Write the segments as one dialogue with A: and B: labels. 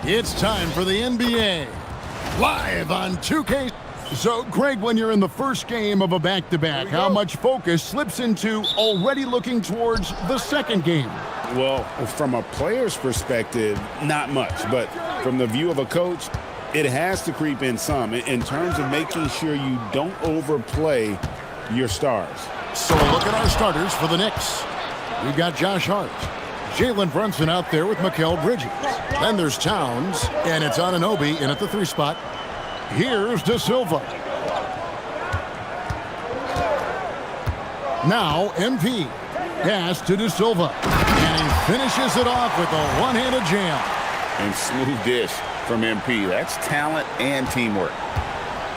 A: It's time for the NBA, live on 2K. So, Greg, when you're in the first game of a back-to-back, how much focus slips into already looking towards the second game?
B: Well, from a player's perspective, not much. But from the view of a coach, it has to creep in some in terms of making sure you don't overplay your stars.
A: So, a look at our starters for the Knicks. We've got Josh Hart. Jalen Brunson out there with Mikal Bridges. Then there's Towns, and it's Anunoby in at the 3 spot. Here's De Silva. Now MP. Pass to De Silva. And he finishes it off with a one-handed jam.
B: And smooth dish from MP. That's talent and teamwork.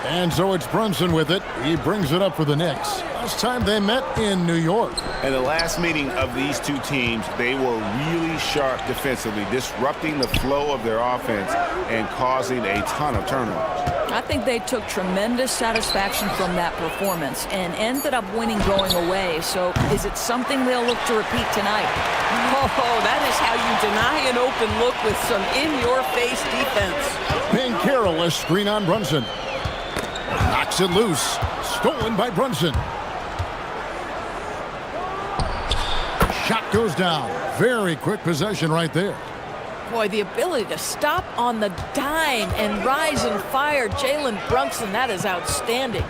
A: And so it's Brunson with it. He brings it up for the Knicks. Last time they met in New York.
B: In the last meeting of these two teams, they were really sharp defensively, disrupting the flow of their offense and causing a ton of turnovers.
C: I think they took tremendous satisfaction from that performance and ended up winning going away. So is it something they'll look to repeat tonight?
D: Oh, that is how you deny an open look with some in-your-face defense.
A: Banchero, a screen on Brunson. Knocks it loose. Stolen by Brunson. Shot goes down. Very quick possession right there.
C: Boy, the ability to stop on the dime and rise and fire Jalen Brunson, that is outstanding.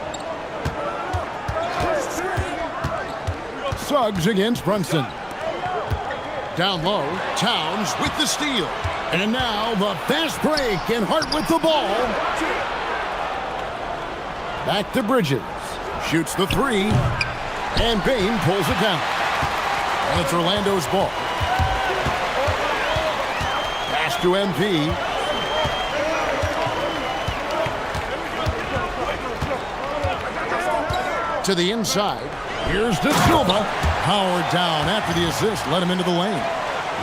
A: Suggs against Brunson. Down low, Towns with the steal. And now the fast break, and Hart with the ball. Back to Bridges. Shoots the 3. And Bane pulls it down. And it's Orlando's ball. Pass to MP. To the inside. Here's De Silva. Howard down after the assist. Let him into the lane.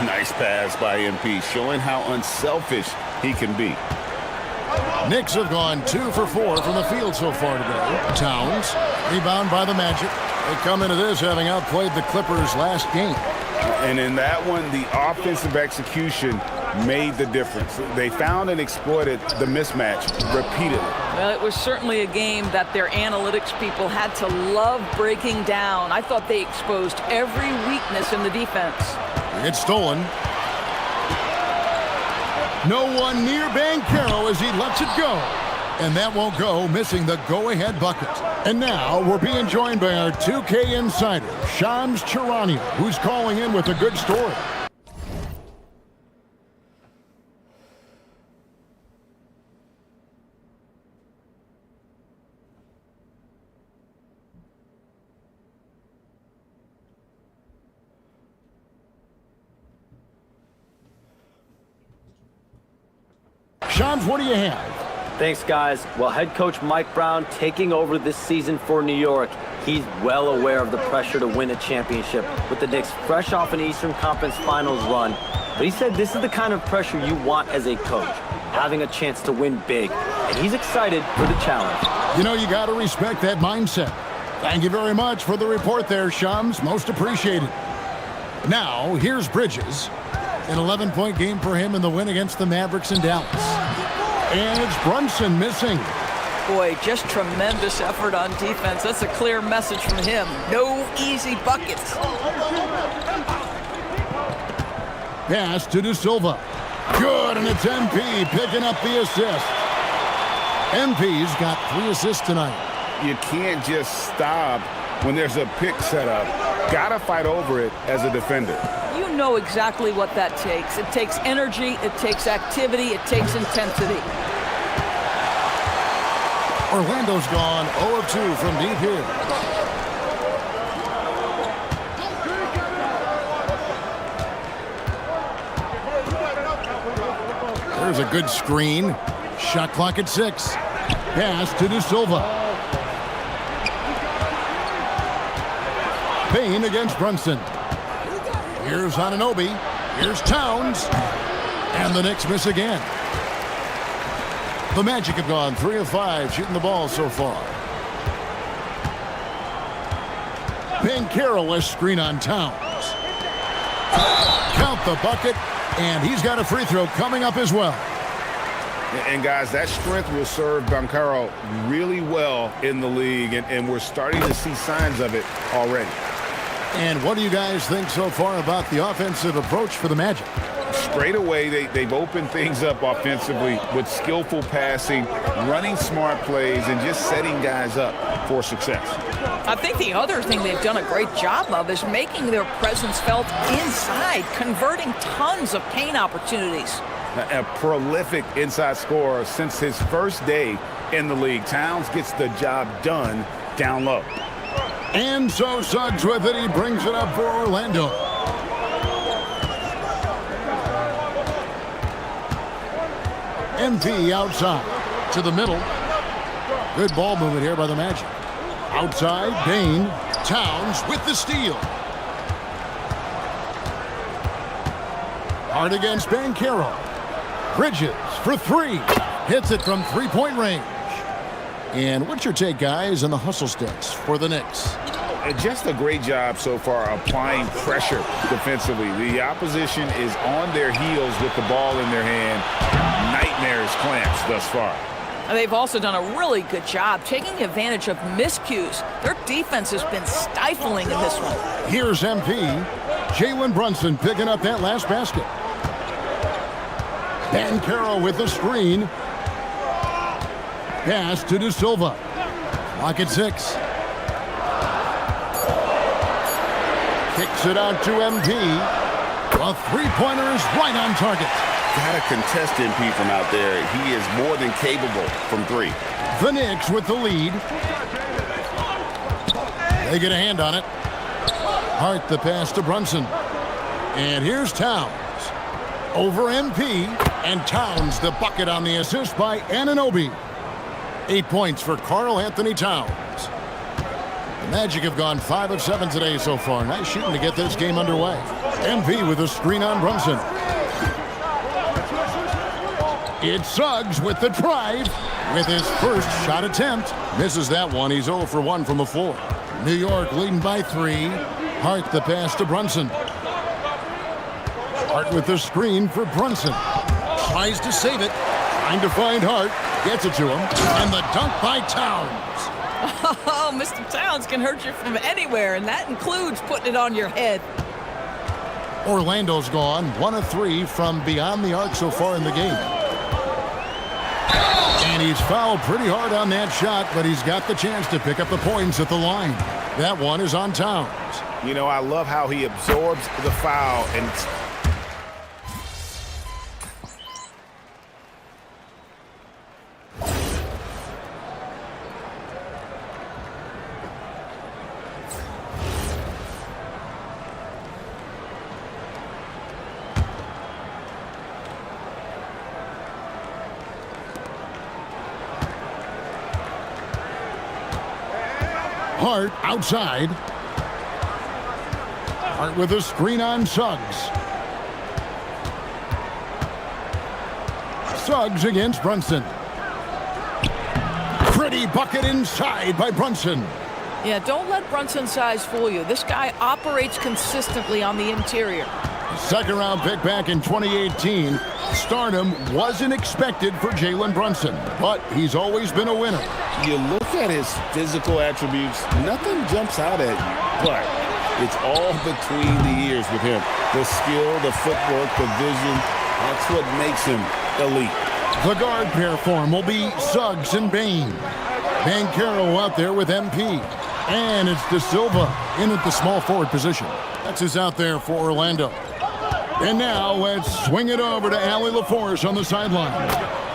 B: Nice pass by MP, showing how unselfish he can be.
A: Knicks have gone 2 for 4 from the field so far today. Towns, rebound by the Magic. They come into this having outplayed the Clippers last game.
B: And in that one, the offensive execution made the difference. They found and exploited the mismatch repeatedly.
C: Well, it was certainly a game that their analytics people had to love breaking down. I thought they exposed every weakness in the defense.
A: It's stolen. No one near Banchero as he lets it go. And that won't go, missing the go-ahead bucket. And now we're being joined by our 2K insider, Shams Charania, who's calling in with a good story. Shams, what do you have?
E: Thanks, guys. Well, head coach Mike Brown taking over this season for New York. He's well aware of the pressure to win a championship with the Knicks fresh off an Eastern Conference Finals run. But he said this is the kind of pressure you want as a coach, having a chance to win big. And he's excited for the challenge.
A: You know, you got to respect that mindset. Thank you very much for the report there, Shams. Most appreciated. Now, here's Bridges. An 11-point game for him in the win against the Mavericks in Dallas. And it's Brunson missing.
C: Boy, just tremendous effort on defense. That's a clear message from him. No easy buckets.
A: Pass to De Silva. Good, and it's MP picking up the assist. MP's got 3 assists tonight.
B: You can't just stop when there's a pick set up. Gotta fight over it as a defender.
C: You know exactly what that takes. It takes energy, it takes activity, it takes intensity.
A: Orlando's gone 0 of 2 from deep here. There's a good screen. Shot clock at 6. Pass to De Silva. Payne against Brunson. Here's Anunoby. Here's Towns. And the Knicks miss again. The Magic have gone 3 of 5 shooting the ball so far. Banchero, a screen on Towns. Count the bucket, and he's got a free throw coming up as well.
B: And guys, that strength will serve Banchero really well in the league, and we're starting to see signs of it already.
A: And what do you guys think so far about the offensive approach for the Magic?
B: Straight away, they've opened things up offensively with skillful passing, running smart plays, and just setting guys up for success.
C: I think the other thing they've done a great job of is making their presence felt inside, converting tons of paint opportunities.
B: A prolific inside scorer since his first day in the league. Towns gets the job done down low.
A: And so Suggs with it. He brings it up for Orlando. MP outside to the middle. Good ball movement here by the Magic. Outside, Bane. Towns with the steal. Hard against Banchero. Bridges for three. Hits it from three-point range. And what's your take, guys, on the hustle sticks for the Knicks?
B: Just a great job so far applying pressure defensively. The opposition is on their heels with the ball in their hand. Nightmares clamps thus far.
C: And they've also done a really good job taking advantage of miscues. Their defense has been stifling in this one.
A: Here's MP. Jalen Brunson picking up that last basket. Banchero with the screen. Pass to De Silva. Clock at 6. Kicks it out to MP. A three-pointer is right on target.
F: Got to contest MP from out there. He is more than capable from three.
A: The Knicks with the lead. They get a hand on it. Hart the pass to Brunson. And here's Towns. Over MP. And Towns the bucket on the assist by Anunoby. 8 points for Karl Anthony Towns. The Magic have gone 5 of 7 today so far. Nice shooting to get this game underway. MP with a screen on Brunson. It's Suggs with the drive. With his first shot attempt. Misses that one. He's 0 for 1 from the floor. New York leading by 3. Hart the pass to Brunson. Hart with the screen for Brunson. Tries to save it. Trying to find Hart. Gets it to him. And the dunk by Towns.
C: Oh, Mr. Towns can hurt you from anywhere, and that includes putting it on your head.
A: Orlando's gone 1 of 3 from beyond the arc so far in the game. And he's fouled pretty hard on that shot, but he's got the chance to pick up the points at the line. That one is on Towns.
B: You know, I love how he absorbs the foul and
A: Hart outside. Hart with a screen on Suggs. Suggs against Brunson. Pretty bucket inside by Brunson.
C: Yeah, don't let Brunson's size fool you. This guy operates consistently on the interior.
A: Second round pick back in 2018. Stardom wasn't expected for Jalen Brunson, but he's always been a winner.
B: you look at his physical attributes, nothing jumps out at you, but it's all between the ears with him. The skill, the footwork, the vision, that's what makes him elite.
A: The guard pair for him will be Suggs and Bane. Banchero out there with MP. And it's De Silva in at the small forward position. That's who's out there for Orlando. And now let's swing it over to Allie LaForce on the sideline.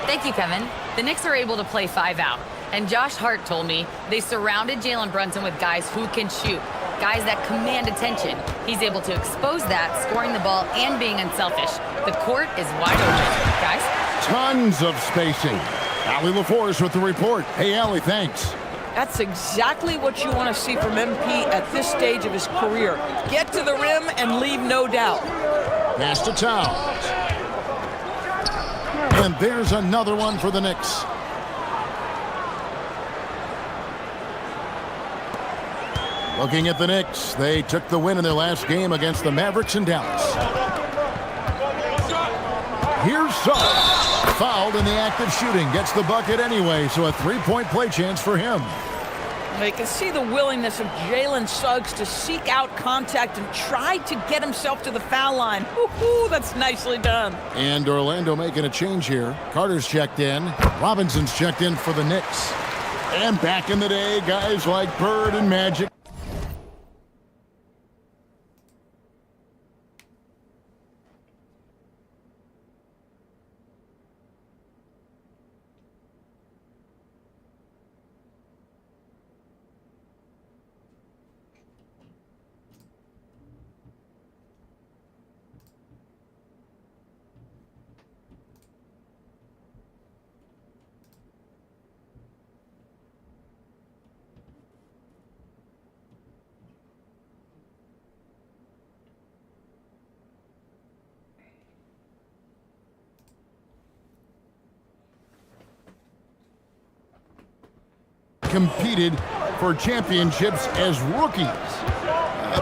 G: Thank you, Kevin. The Knicks are able to play 5 out. And Josh Hart told me they surrounded Jalen Brunson with guys who can shoot, guys that command attention. He's able to expose that, scoring the ball and being unselfish. The court is wide open, guys.
A: Tons of spacing. Allie LaForce with the report. Hey, Allie, thanks.
C: That's exactly what you want to see from MP at this stage of his career. Get to the rim and leave no doubt.
A: Pass to Towns. And there's another one for the Knicks. Looking at the Knicks, they took the win in their last game against the Mavericks in Dallas. Here's Suggs. Fouled in the act of shooting. Gets the bucket anyway, so a three-point play chance for him.
C: You can see the willingness of Jalen Suggs to seek out contact and try to get himself to the foul line. Woo-hoo, that's nicely done.
A: And Orlando making a change here. Carter's checked in. Robinson's checked in for the Knicks. And back in the day, guys like Bird and Magic. Competed for championships as rookies.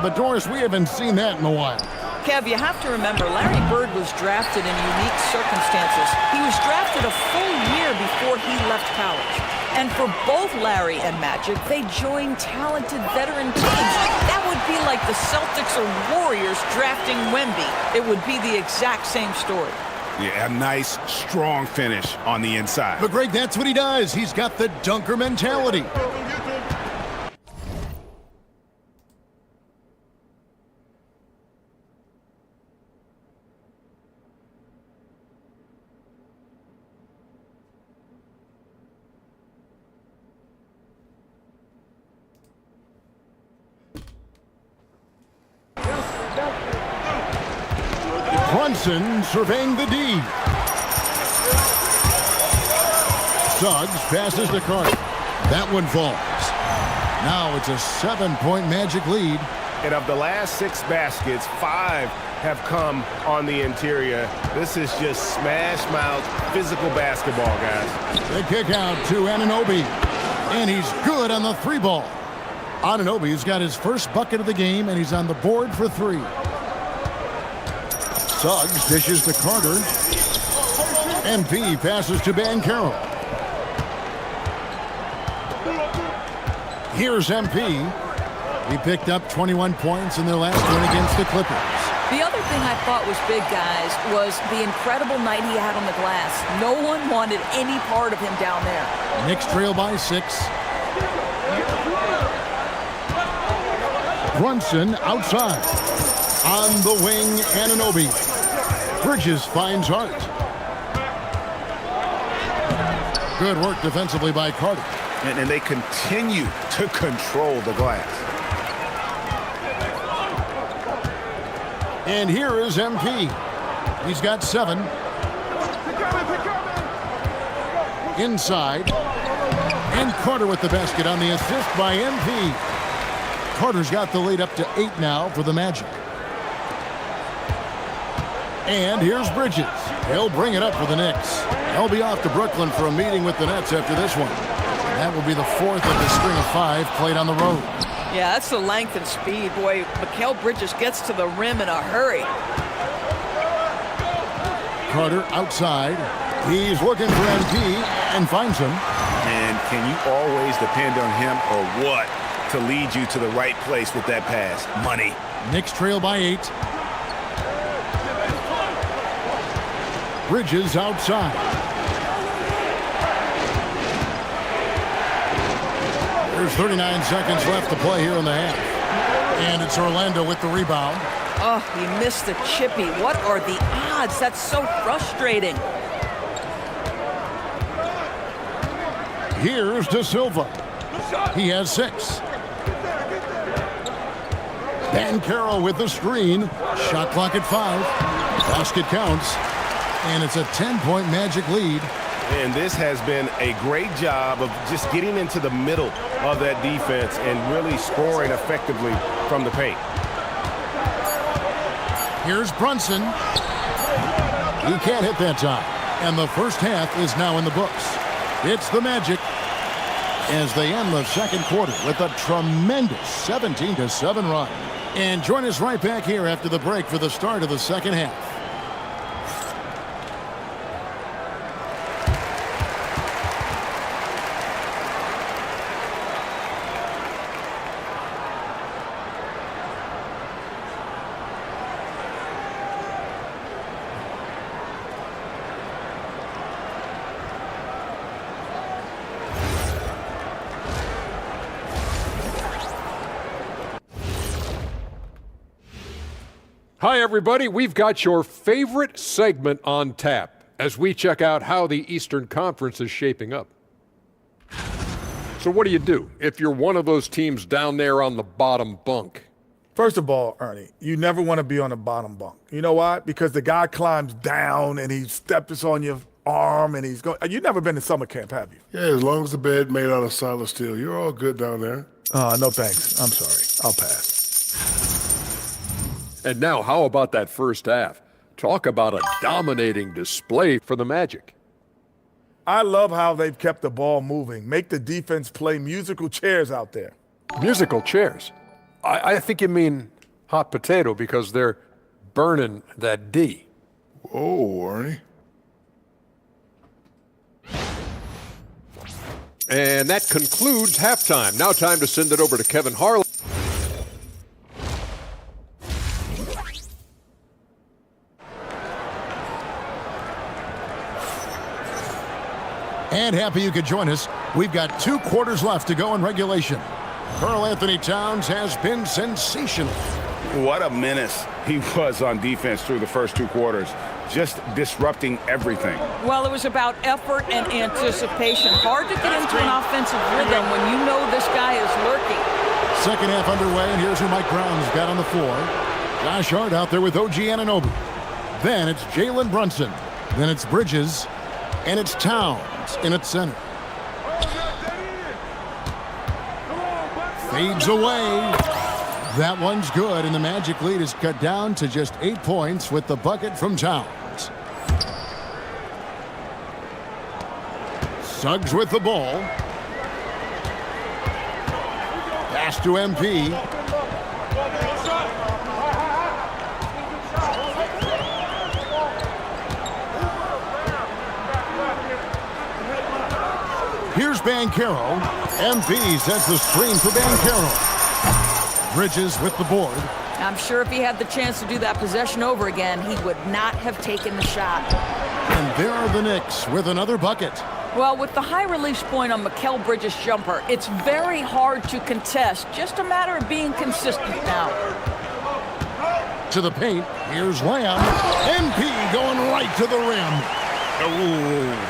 A: But Doris, we haven't seen that in a while.
C: Kev, you have to remember, Larry Bird was drafted in unique circumstances. He was drafted a full year before he left college. And for both Larry and Magic, they joined talented veteran teams. That would be like the Celtics or Warriors drafting Wemby. It would be the exact same story.
B: Yeah, a nice, strong finish on the inside.
A: But Greg, that's what he does. He's got the dunker mentality. Brunson surveying the D. Suggs passes to Carter. That one falls. Now it's a 7-point Magic lead.
H: And of the last 6 baskets, 5 have come on the interior. This is just smash mouth physical basketball, guys.
A: They kick out to Anunoby. And he's good on the 3 ball. Anunoby's got his first bucket of the game, and he's on the board for 3. Suggs dishes to Carter. MP passes to Banchero. Here's MP. He picked up 21 points in their last win against the Clippers.
C: The other thing I thought was big, guys, was the incredible night he had on the glass. No one wanted any part of him down there.
A: Knicks trail by 6. Brunson outside. On the wing, Anunoby. Bridges finds Hart. Good work defensively by Carter.
B: And they continue to control the glass.
A: And here is MP. He's got 7. Inside. And Carter with the basket on the assist by MP. Carter's got the lead up to 8 now for the Magic. And here's Bridges. He'll bring it up for the Knicks. They'll be off to Brooklyn for a meeting with the Nets after this one. That will be the 4th of the string of 5 played on the road.
C: Yeah, that's the length and speed. Boy, Mikal Bridges gets to the rim in a hurry.
A: Carter outside. He's looking for MP and finds him.
B: And can you always depend on him or what to lead you to the right place with that pass? Money.
A: Knicks trail by 8. Bridges outside. There's 39 seconds left to play here in the half. And it's Orlando with the rebound.
C: Oh, he missed the chippy. What are the odds? That's so frustrating.
A: Here's De Silva. He has 6. Banchero with the screen. Shot clock at 5. Basket counts. And it's a 10-point Magic lead.
H: And this has been a great job of just getting into the middle of that defense and really scoring effectively from the paint.
A: Here's Brunson. He can't hit that time. And the first half is now in the books. It's the Magic as they end the second quarter with a tremendous 17-7 run. And join us right back here after the break for the start of the second half.
I: Hi, everybody. We've got your favorite segment on tap as we check out how the Eastern Conference is shaping up. So what do you do if you're one of those teams down there on the bottom bunk?
J: First of all, Ernie, you never want to be on the bottom bunk. You know why? Because the guy climbs down and he steps on your arm and he's going. You've never been to summer camp, have you?
K: Yeah, as long as the bed made out of solid steel, you're all good down there.
J: No thanks. I'm sorry. I'll pass.
I: And now, how about that first half? Talk about a dominating display for the Magic.
J: I love how they've kept the ball moving. Make the defense play musical chairs out there.
I: Musical chairs? I think you mean hot potato because they're burning that D.
K: Whoa, Ernie.
I: And that concludes halftime. Now time to send it over to Kevin Harlan.
A: And happy you could join us. We've got 2 quarters left to go in regulation. Karl-Anthony Towns has been sensational.
B: What a menace he was on defense through the first 2 quarters, just disrupting everything.
C: Well, it was about effort and anticipation. Hard to get into an offensive rhythm when you know this guy is lurking.
A: Second half underway, and here's who Mike Brown's got on the floor. Josh Hart out there with OG Anunoby. Then it's Jalen Brunson. Then it's Bridges. And it's Towns in its center. Fades away. That one's good, and the Magic lead is cut down to just 8 points with the bucket from Towns. Suggs with the ball. Pass to MP. Here's Banchero. MP sets the screen for Banchero. Bridges with the board.
C: I'm sure if he had the chance to do that possession over again, he would not have taken the shot.
A: And there are the Knicks with another bucket.
C: Well, with the high release point on Mikal Bridges' jumper, it's very hard to contest. Just a matter of being consistent now.
A: To the paint. Here's Lamb. MP going right to the rim.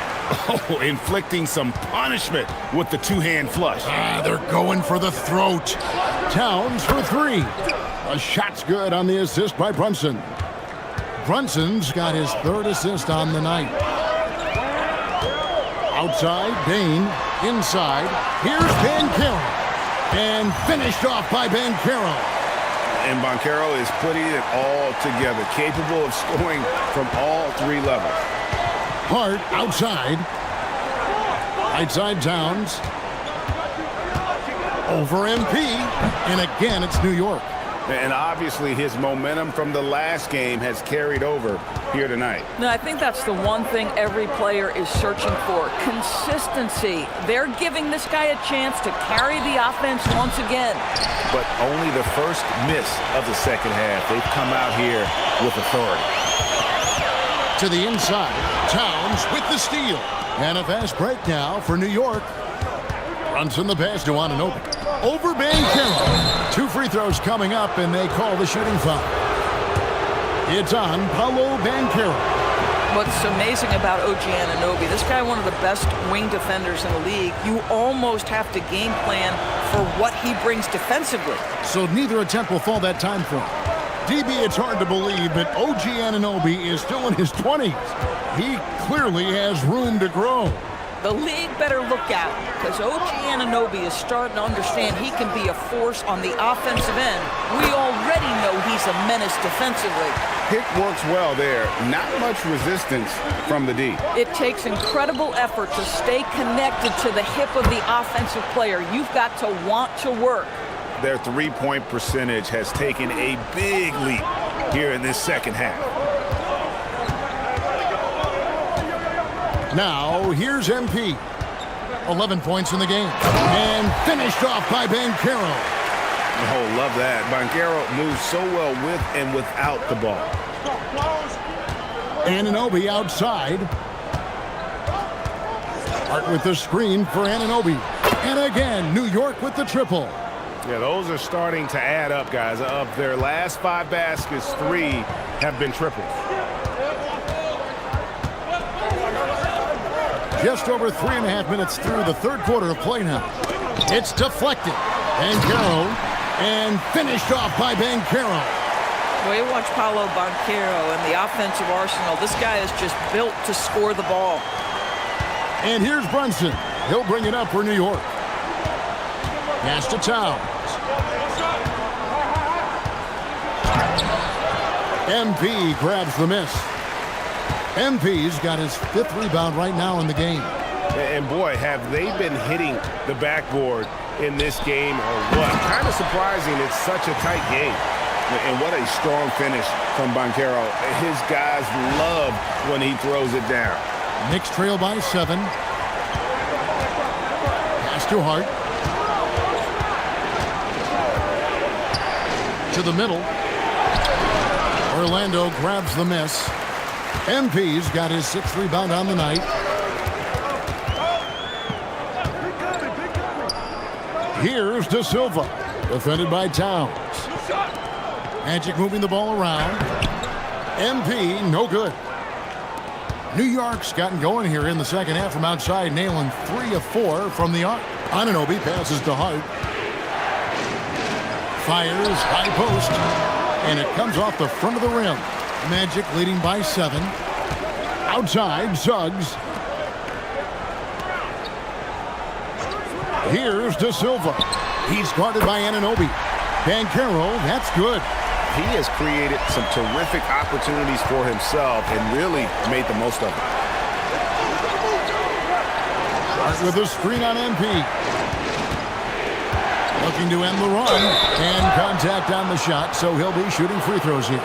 B: Oh, inflicting some punishment with the 2-hand flush.
A: They're going for the throat. Towns for 3. A shot's good on the assist by Brunson. Brunson's got his 3rd assist on the night. Outside, Dane. Inside, here's Banchero. And finished off by Banchero.
B: And Banchero is putting it all together, capable of scoring from all 3 levels.
A: Hart outside. Right side Towns. Over MP. And again, it's New York.
B: And obviously his momentum from the last game has carried over here tonight.
C: No, I think that's the one thing every player is searching for. Consistency. They're giving this guy a chance to carry the offense once again.
B: But only the first miss of the second half. They've come out here with authority.
A: To the inside. Towns with the steal. And a fast break now for New York. Brunson the pass to Anunoby. Over Banchero. 2 free throws coming up, and they call the shooting foul. It's on Paolo Banchero.
C: What's amazing about OG Anunoby, this guy one of the best wing defenders in the league. You almost have to game plan for what he brings defensively.
A: So neither attempt will fall that time for him. DB, it's hard to believe, but OG Anunoby is still in his 20s. He clearly has room to grow.
C: The league better look out, because OG Anunoby is starting to understand he can be a force on the offensive end. We already know he's a menace defensively.
B: Pick works well there. Not much resistance from the D.
C: It takes incredible effort to stay connected to the hip of the offensive player. You've got to want to work.
B: Their 3-point percentage has taken a big leap here in this second half.
A: Now, here's MP. 11 points in the game. And finished off by Banchero.
B: Oh, love that. Banchero moves so well with and without the ball.
A: Anunoby outside. Hart with the screen for Anunoby. And again, New York with the triple.
H: Yeah, those are starting to add up, guys. Of their last 5 baskets, 3 have been triples.
A: Just over 3.5 minutes through the third quarter of play now. It's deflected. Banchero, and finished off by Banchero.
C: Well, you watch Paolo Banchero and the offensive arsenal. This guy is just built to score the ball.
A: And here's Brunson. He'll bring it up for New York. Pass to Towns. MP grabs the miss. MP's got his 5th rebound right now in the game.
H: And boy, have they been hitting the backboard in this game or what? Kind of surprising it's such a tight game.
B: And what a strong finish from Banchero. His guys love when he throws it down.
A: Knicks trail by 7. Pass to Hart. To the middle. Orlando grabs the miss. MP's got his 6th rebound on the night. Here's De Silva, defended by Towns. Magic moving the ball around. MP, no good. New York's gotten going here in the second half from outside, nailing 3 of 4 from the arc. Anunoby passes to Hart. Fires, high post, and it comes off the front of the rim. Magic leading by 7. Outside, Suggs. Here's De Silva. He's guarded by Anunoby. Banchero, that's good.
B: He has created some terrific opportunities for himself and really made the most of it.
A: Hart with a screen on MP. Looking to end the run. And contact on the shot, so he'll be shooting free throws here.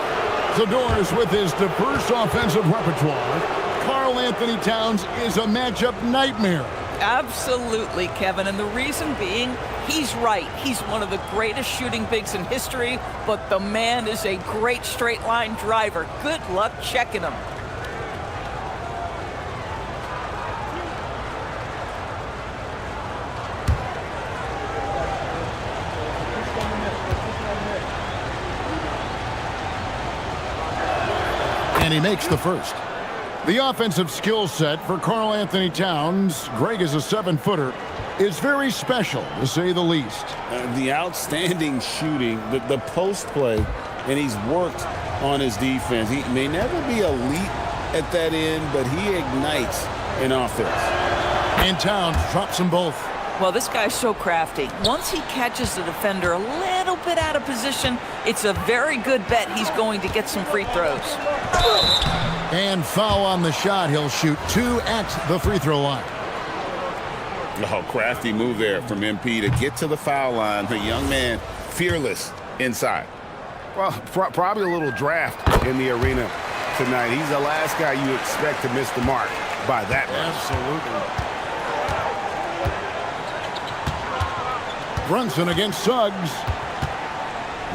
A: Zador's with his diverse offensive repertoire. Karl Anthony Towns is a matchup nightmare.
C: Absolutely, Kevin. And the reason being, he's right. He's one of the greatest shooting bigs in history, but the man is a great straight-line driver. Good luck checking him.
A: And he makes the first. The offensive skill set for Karl Anthony Towns, Greg is a 7-footer, is very special, to say the least.
B: The outstanding shooting, the post play, and he's worked on his defense. He may never be elite at that end, but he ignites an offense.
A: And Towns drops them both.
C: Well, this guy's so crafty. Once he catches the defender a little bit out of position, it's a very good bet he's going to get some free throws.
A: And foul on the shot. He'll shoot 2 at the free throw line.
B: Oh, crafty move there from MP to get to the foul line. The young man, fearless inside.
H: Well, probably a little draft in the arena tonight. He's the last guy you expect to miss the mark by that much.
A: Absolutely. Brunson against Suggs.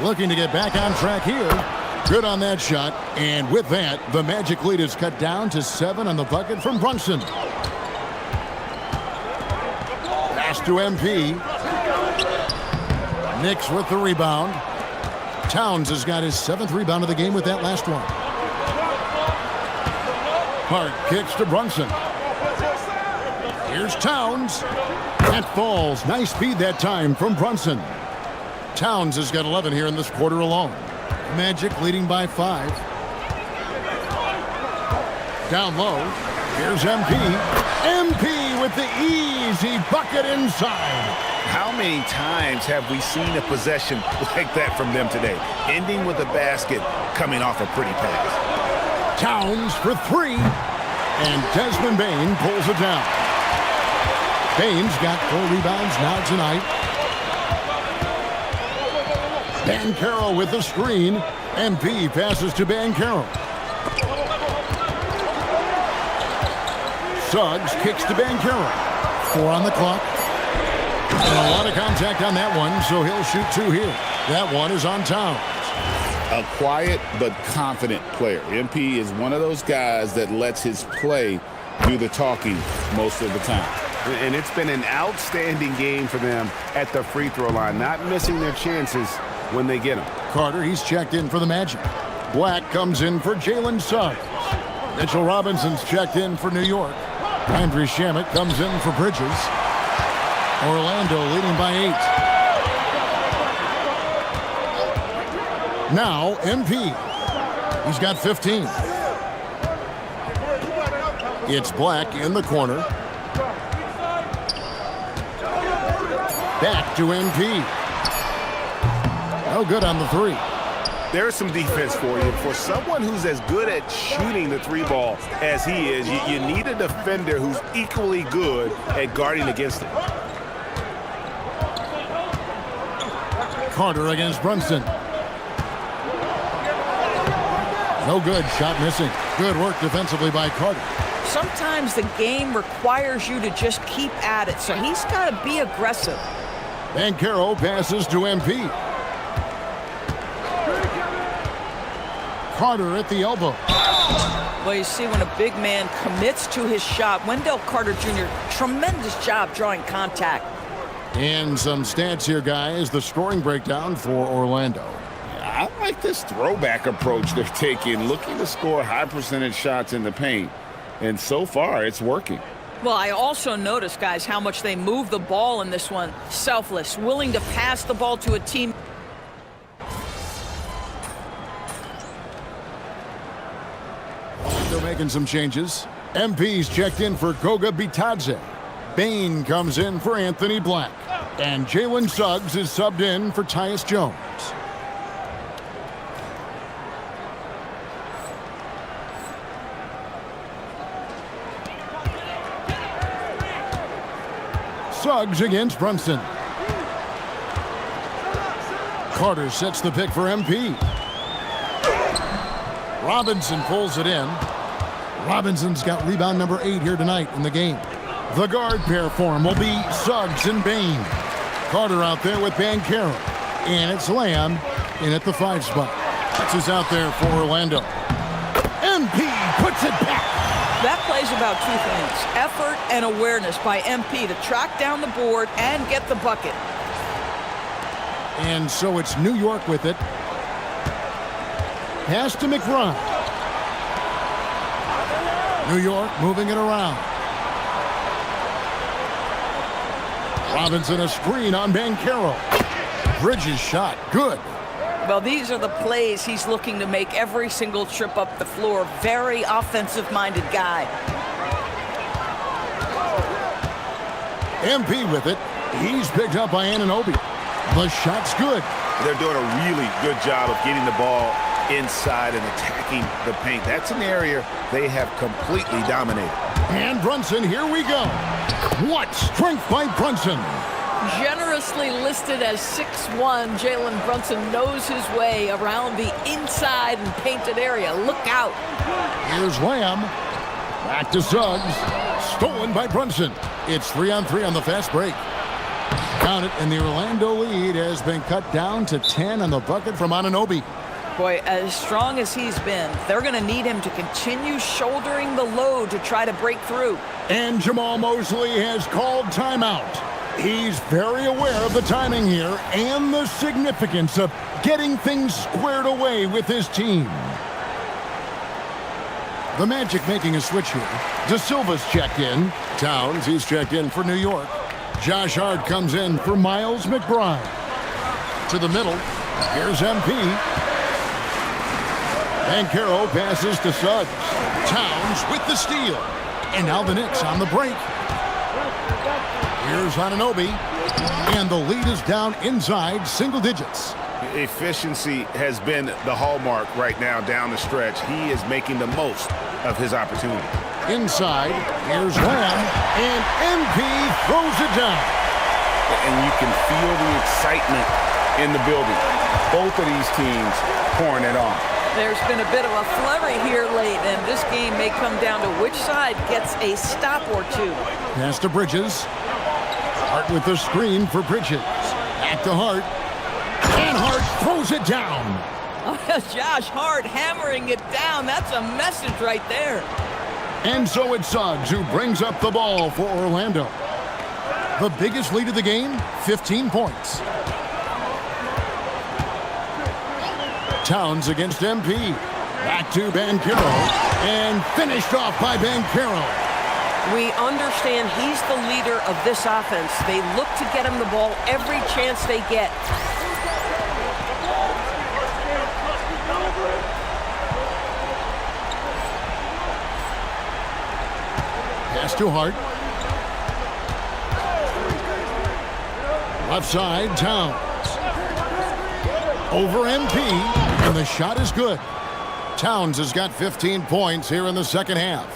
A: Looking to get back on track here. Good on that shot. And with that, the Magic lead is cut down to 7 on the bucket from Brunson. Pass to MP. Knicks with the rebound. Towns has got his 7th rebound of the game with that last one. Hart kicks to Brunson. Here's Towns. That falls. Nice speed that time from Brunson. Towns has got 11 here in this quarter alone. Magic leading by 5. Down low. Here's MP. MP with the easy bucket inside.
B: How many times have we seen a possession like that from them today? Ending with a basket, coming off a pretty pass.
A: Towns for 3. And Desmond Bane pulls it down. Bane's got 4 rebounds now tonight. Banchero with the screen. MP passes to Banchero. Suggs kicks to Banchero. 4 on the clock. And a lot of contact on that one, so he'll shoot 2 here. That one is on Towns.
B: A quiet but confident player. MP is one of those guys that lets his play do the talking most of the time.
H: And it's been an outstanding game for them at the free throw line, not missing their chances when they get them.
A: Carter, he's checked in for the Magic. Black comes in for Jalen Suggs. Mitchell Robinson's checked in for New York. Andrew Shamet comes in for Bridges. Orlando leading by 8. Now MP. He's got 15. It's Black in the corner. Back to MP. No good on the 3.
H: There's some defense for you. For someone who's as good at shooting the 3 ball as he is, you need a defender who's equally good at guarding against it.
A: Carter against Brunson. No good. Shot missing. Good work defensively by Carter.
C: Sometimes the game requires you to just keep at it, so he's got to be aggressive.
A: Banchero passes to MP. Carter at the elbow.
C: Well, you see when a big man commits to his shot, Wendell Carter Jr., tremendous job drawing contact.
A: And some stats here, guys. The scoring breakdown for Orlando.
F: I like this throwback approach they're taking, looking to score high percentage shots in the paint. And so far, it's working.
C: Well, I also noticed, guys, how much they move the ball in this one. Selfless, willing to pass the ball to a team.
A: They're making some changes. MP's checked in for Goga Bitadze. Bain comes in for Anthony Black. And Jalen Suggs is subbed in for Tyus Jones. Suggs against Brunson. Carter sets the pick for MP. Robinson pulls it in. Robinson's got rebound number 8 here tonight in the game. The guard pair for him will be Suggs and Bain. Carter out there with Banchero. And it's Lamb in at the 5 spot. That's who's out there for Orlando. MP puts it back.
C: That plays about 2 things. Effort and awareness by MP to track down the board and get the bucket.
A: And so it's New York with it. Pass to McBride. New York moving it around. Robinson a screen on Banchero. Bridges shot. Good.
C: Well, these are the plays he's looking to make every single trip up the floor. Very offensive-minded guy.
A: MP with it. He's picked up by Anunoby. The shot's good.
H: They're doing a really good job of getting the ball inside and attacking the paint. That's an area they have completely dominated.
A: And Brunson, here we go. What strength by Brunson.
D: Generously listed as 6'1", Jalen Brunson knows his way around the inside and painted area. Look out.
A: Here's Lamb. Back to Suggs. Stolen by Brunson. It's 3-on-3 on the fast break. Count it, and the Orlando lead has been cut down to 10 on the bucket from Anunoby.
C: Boy, as strong as he's been, they're going to need him to continue shouldering the load to try to break through.
A: And Jamal Mosley has called timeout. He's very aware of the timing here and the significance of getting things squared away with his team. The Magic making a switch here. De Silva's checked in. Towns, he's checked in for New York. Josh Hart comes in for Miles McBride. To the middle. Here's MP. Banchero passes to Suggs. Towns with the steal. And now the Knicks on the break. Here's Anunoby. And the lead is down inside single digits.
H: Efficiency has been the hallmark right now down the stretch. He is making the most of his opportunity.
A: Inside, here's Lamb. And MP throws it down.
B: And you can feel the excitement in the building. Both of these teams pouring it on.
C: There's been a bit of a flurry here late, and this game may come down to which side gets a stop or two.
A: Pass to Bridges. Hart with the screen for Bridges. Back to Hart. And Hart throws it down.
C: Josh Hart hammering it down. That's a message right there.
A: And so it's Suggs who brings up the ball for Orlando. The biggest lead of the game, 15 points. Towns against MP. Back to Banchero. And finished off by Banchero.
L: We understand he's the leader of this offense. They look to get him the ball every chance they get.
A: Pass to Hart. Left side, Towns. Over MP, and the shot is good. Towns has got 15 points here in the second half.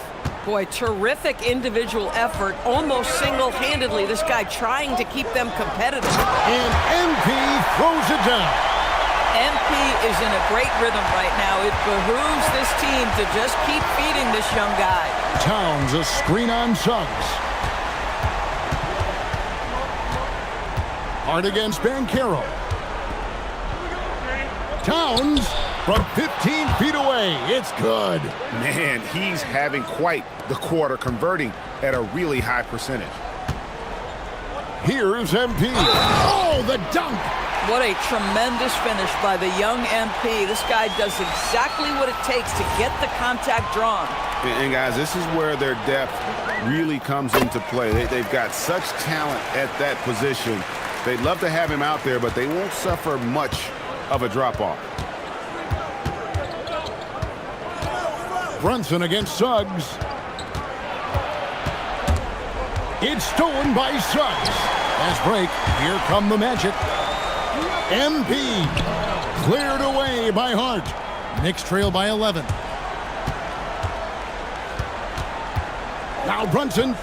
L: Boy, terrific individual effort, almost single-handedly. This guy trying to keep them competitive.
A: And MP throws it down.
C: MP is in a great rhythm right now. It behooves this team to just keep feeding this young guy.
A: Towns, a screen on Suggs. Hart against Banchero. Towns from 15 feet away. It's good.
H: Man, he's having quite the quarter, converting at a really high percentage.
A: Here's MP. Oh, the dunk.
C: What a tremendous finish by the young MP. This guy does exactly what it takes to get the contact drawn.
B: And guys, this is where their depth really comes into play. They've got such talent at that position. They'd love to have him out there, but they won't suffer much of a drop-off.
A: Brunson against Suggs. It's stolen by Suggs. Fast break. Here come the Magic. MP cleared away by Hart. Knicks trail by 11. Now Brunson.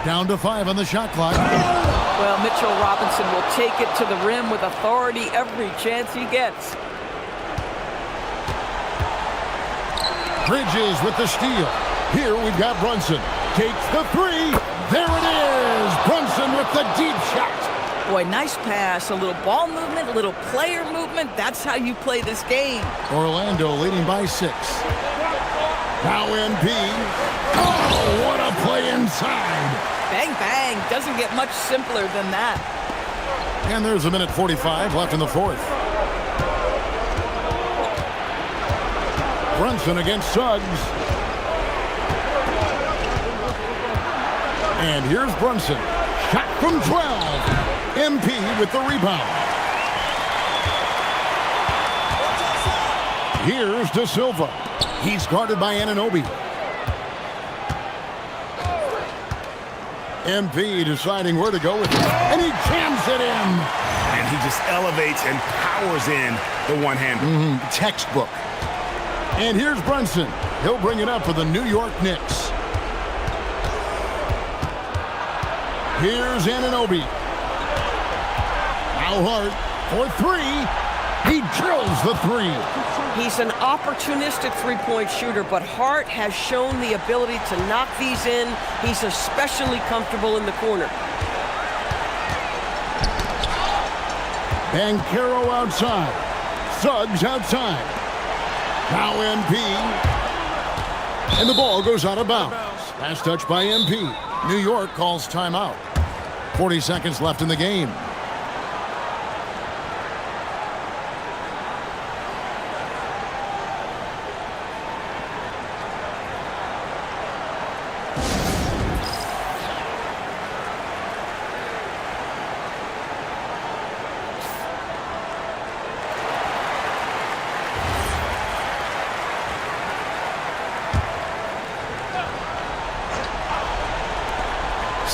A: Down to 5 on the shot clock.
C: Well, Mitchell Robinson will take it to the rim with authority every chance he gets.
A: Bridges with the steal. Here we've got Brunson. Takes the 3. There it is. Brunson with the deep shot.
C: Boy, nice pass. A little ball movement, a little player movement. That's how you play this game.
A: Orlando leading by 6. Now MP. Oh, what a play inside.
C: Bang, bang. Doesn't get much simpler than that.
A: And there's a minute 45 left in the fourth. Brunson against Suggs. And here's Brunson. Shot from 12. MP with the rebound. Here's De Silva. He's guarded by Anunoby. MP deciding where to go with it. And he jams it in.
H: And he just elevates and powers in the one-hander.
A: Textbook. And here's Brunson. He'll bring it up for the New York Knicks. Here's Anunoby. Now Hart for 3. He drills the 3.
L: He's an opportunistic three-point shooter, but Hart has shown the ability to knock these in. He's especially comfortable in the corner.
A: Banchero outside. Suggs outside. Now MP. And the ball goes out of bounds. Last touch by MP. New York calls timeout. 40 seconds left in the game.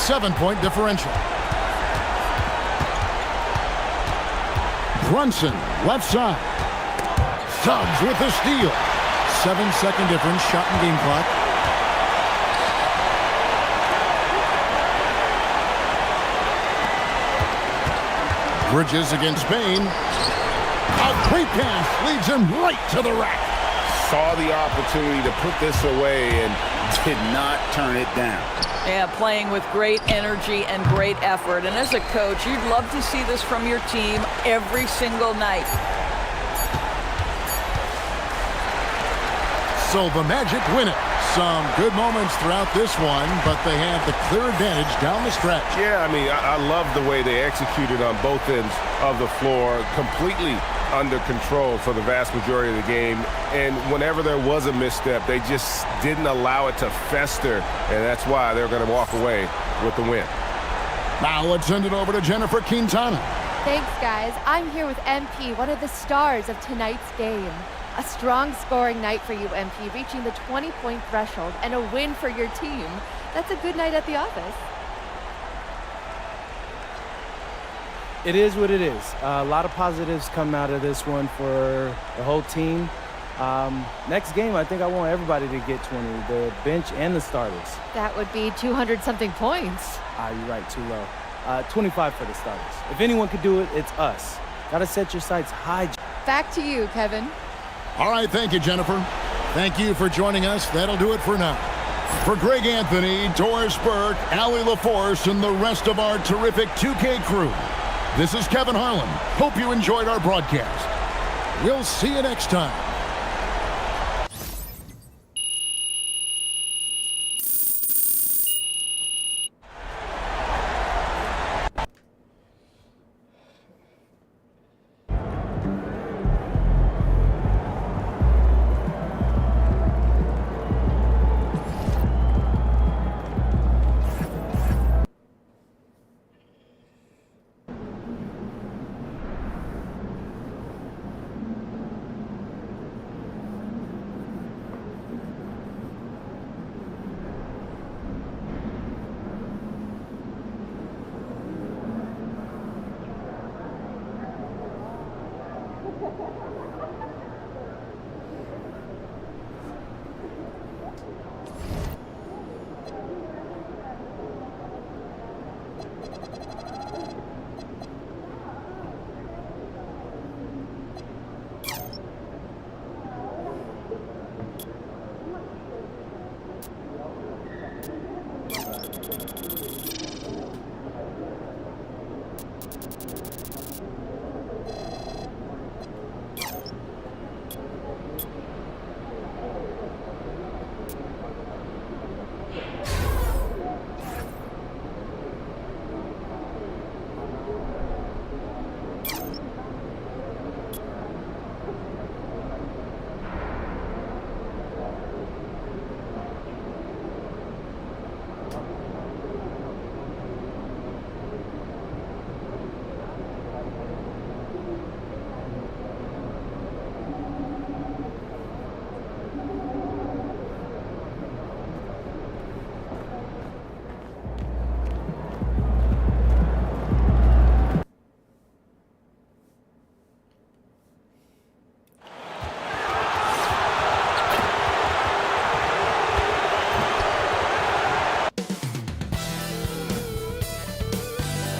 A: Seven-point differential. Brunson, left side. Suggs with the steal. 7-second difference, shot and game clock. Bridges against Spain. A great pass leads him right to the rack.
B: Saw the opportunity to put this away and did not turn it down.
C: Yeah, playing with great energy and great effort. And as a coach, you'd love to see this from your team every single night.
A: So the Magic win it. Some good moments throughout this one, but they had the clear advantage down the stretch.
H: Yeah, I mean, I love the way they executed on both ends of the floor, completely under control for the vast majority of the game. And whenever there was a misstep, they just didn't allow it to fester, and that's why they're going to walk away with the win.
A: Now let's send it over to Jennifer Quintana.
M: Thanks, guys. I'm here with MP, one of the stars of tonight's game. A strong scoring night for you, MP, reaching the 20-point threshold and a win for your team. That's a good night at the office.
N: It is what it is. A lot of positives come out of this one for the whole team. Next game, I think I want everybody to get 20, the bench and the starters.
M: That would be 200-something points.
N: You're right, too low. 25 for the starters. If anyone could do it, it's us. Gotta set your sights high.
M: Back to you, Kevin.
A: All right, thank you, Jennifer. Thank you for joining us. That'll do it for now. For Greg Anthony, Doris Burke, Allie LaForce, and the rest of our terrific 2K crew, this is Kevin Harlan. Hope you enjoyed our broadcast. We'll see you next time.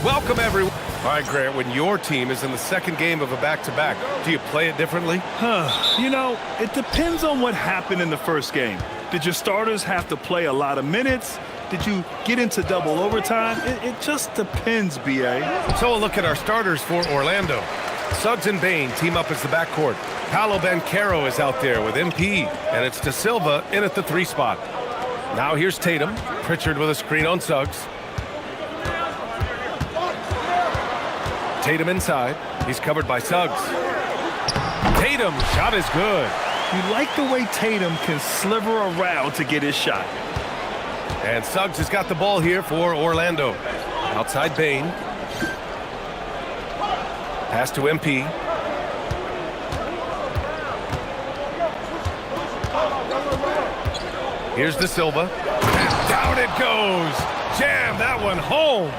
H: Welcome, everyone. All right, Grant, when your team is in the second game of a back-to-back, do you play it differently?
O: You know, it depends on what happened in the first game. Did your starters have to play a lot of minutes? Did you get into double overtime? It just depends, B.A.
H: So we'll look at our starters for Orlando. Suggs and Bane team up as the backcourt. Paolo Banchero is out there with MP, and it's De Silva in at the 3 spot. Now here's Tatum. Pritchard with a screen on Suggs. Tatum inside. He's covered by Suggs. Tatum, shot is good.
O: You like the way Tatum can sliver around to get his shot.
H: And Suggs has got the ball here for Orlando. Outside Bane. Pass to MP. Here's De Silva. And down it goes. Jam that one home.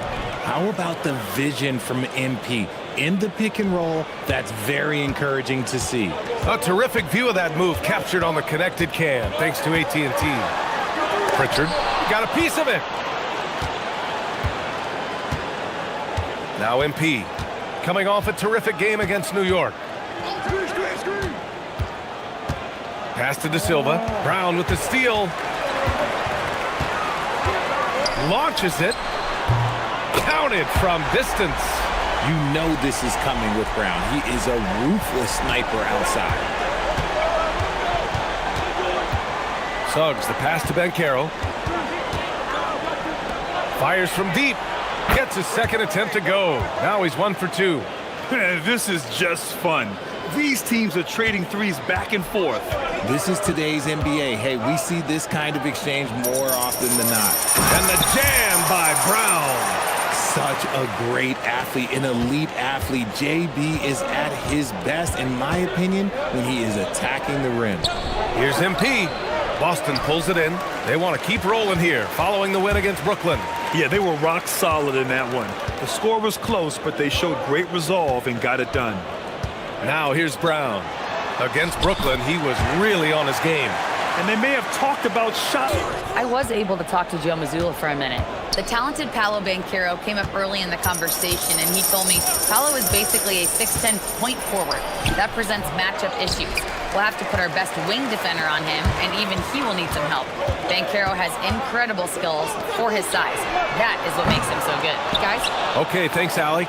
P: How about the vision from MP in the pick and roll? That's very encouraging to see.
H: A terrific view of that move captured on the connected cam, thanks to AT&T. Pritchard got a piece of it. Now MP coming off a terrific game against New York. Pass to De Silva. Brown with the steal. Launches it. Counted from distance.
P: You know this is coming with Brown. He is a ruthless sniper outside.
H: Suggs, the pass to Banchero. Fires from deep. Gets his second attempt to go. Now he's 1 for 2.
O: This is just fun. These teams are trading threes back and forth.
P: This is today's NBA. Hey, we see this kind of exchange more often than not.
H: And the jam by Brown.
P: Such a great athlete, an elite athlete. JB is at his best, in my opinion, when he is attacking the rim.
H: Here's MP. Boston pulls it in. They want to keep rolling here, following the win against Brooklyn.
O: Yeah, they were rock solid in that one. The score was close, but they showed great resolve and got it done.
H: Now here's Brown. Against Brooklyn, he was really on his game.
O: And they may have talked about shot.
G: I was able to talk to Joe Mazzulla for a minute. The talented Paolo Banchero came up early in the conversation, and he told me Paolo is basically a 6'10" point forward. That presents matchup issues. We'll have to put our best wing defender on him, and even he will need some help. Banchero has incredible skills for his size. That is what makes him so good. Guys?
H: Okay, thanks, Allie.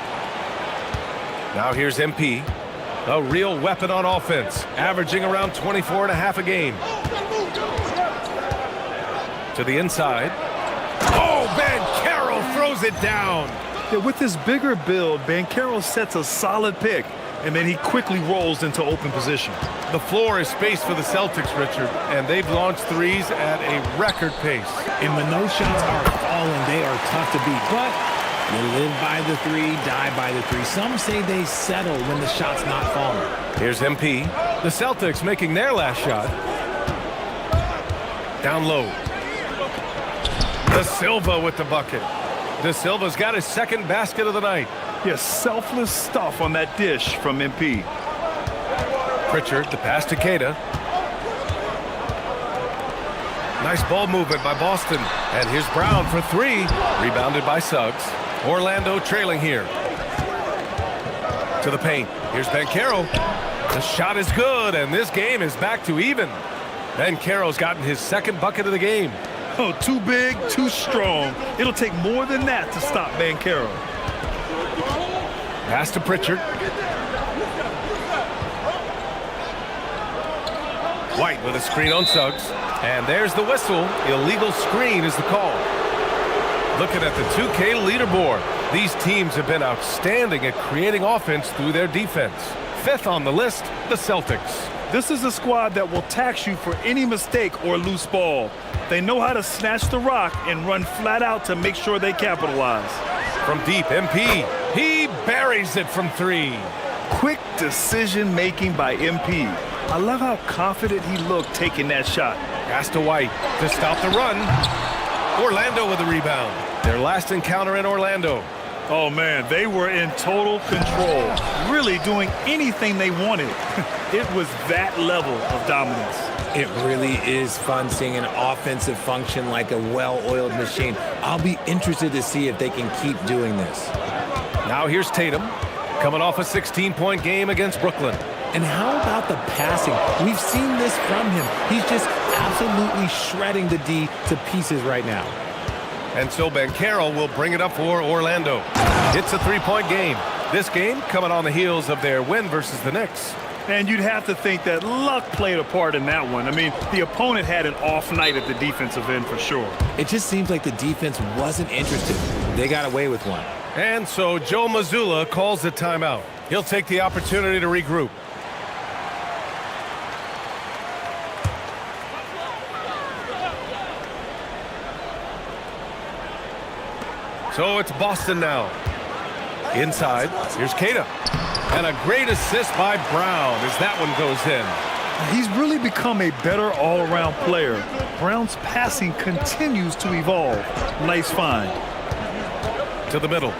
H: Now here's MP. A real weapon on offense, averaging around 24.5 a game. To the inside. Oh, Banchero throws it down.
O: Yeah, with this bigger build, Banchero sets a solid pick, and then he quickly rolls into open position.
H: The floor is spaced for the Celtics, Richard, and they've launched threes at a record pace.
P: And when those shots are falling, they are tough to beat. But you live by the three, die by the three. Some say they settle when the shot's not falling.
H: Here's MP. The Celtics making their last shot. Down low. De Silva with the bucket. De Silva's got his second basket of the night.
O: Yes, selfless stuff on that dish from MP.
H: Pritchard, the pass to Queta. Nice ball movement by Boston. And here's Brown for 3. Rebounded by Suggs. Orlando trailing here. To the paint. Here's Banchero. The shot is good, and this game is back to even. Banchero's gotten his second bucket of the game.
O: Oh, too big, too strong. It'll take more than that to stop Banchero.
H: Pass to Pritchard. White with a screen on Suggs. And there's the whistle. Illegal screen is the call. Looking at the 2K leaderboard, these teams have been outstanding at creating offense through their defense. 5th on the list, the Celtics.
O: This is a squad that will tax you for any mistake or loose ball. They know how to snatch the rock and run flat out to make sure they capitalize.
H: From deep, MP. He buries it from 3.
O: Quick decision-making by MP. I love how confident he looked taking that shot.
H: Pass to White to stop the run. Orlando with the rebound. Their last encounter in Orlando.
O: Oh, man, they were in total control, really doing anything they wanted. It was that level of dominance.
P: It really is fun seeing an offensive function like a well-oiled machine. I'll be interested to see if they can keep doing this.
H: Now here's Tatum, coming off a 16-point game against Brooklyn.
P: And how about the passing? We've seen this from him. He's just absolutely shredding the D to pieces right now.
H: And so Banchero will bring it up for Orlando. It's a 3-point game. This game coming on the heels of their win versus the Knicks.
O: And you'd have to think that luck played a part in that one. I mean, the opponent had an off night at the defensive end for sure.
P: It just seems like the defense wasn't interested. They got away with one.
H: And so Joe Mazzulla calls the timeout. He'll take the opportunity to regroup. So it's Boston now. Inside, here's Queta. And a great assist by Brown as that one goes in.
O: He's really become a better all-around player. Brown's passing continues to evolve. Nice find.
H: To the middle.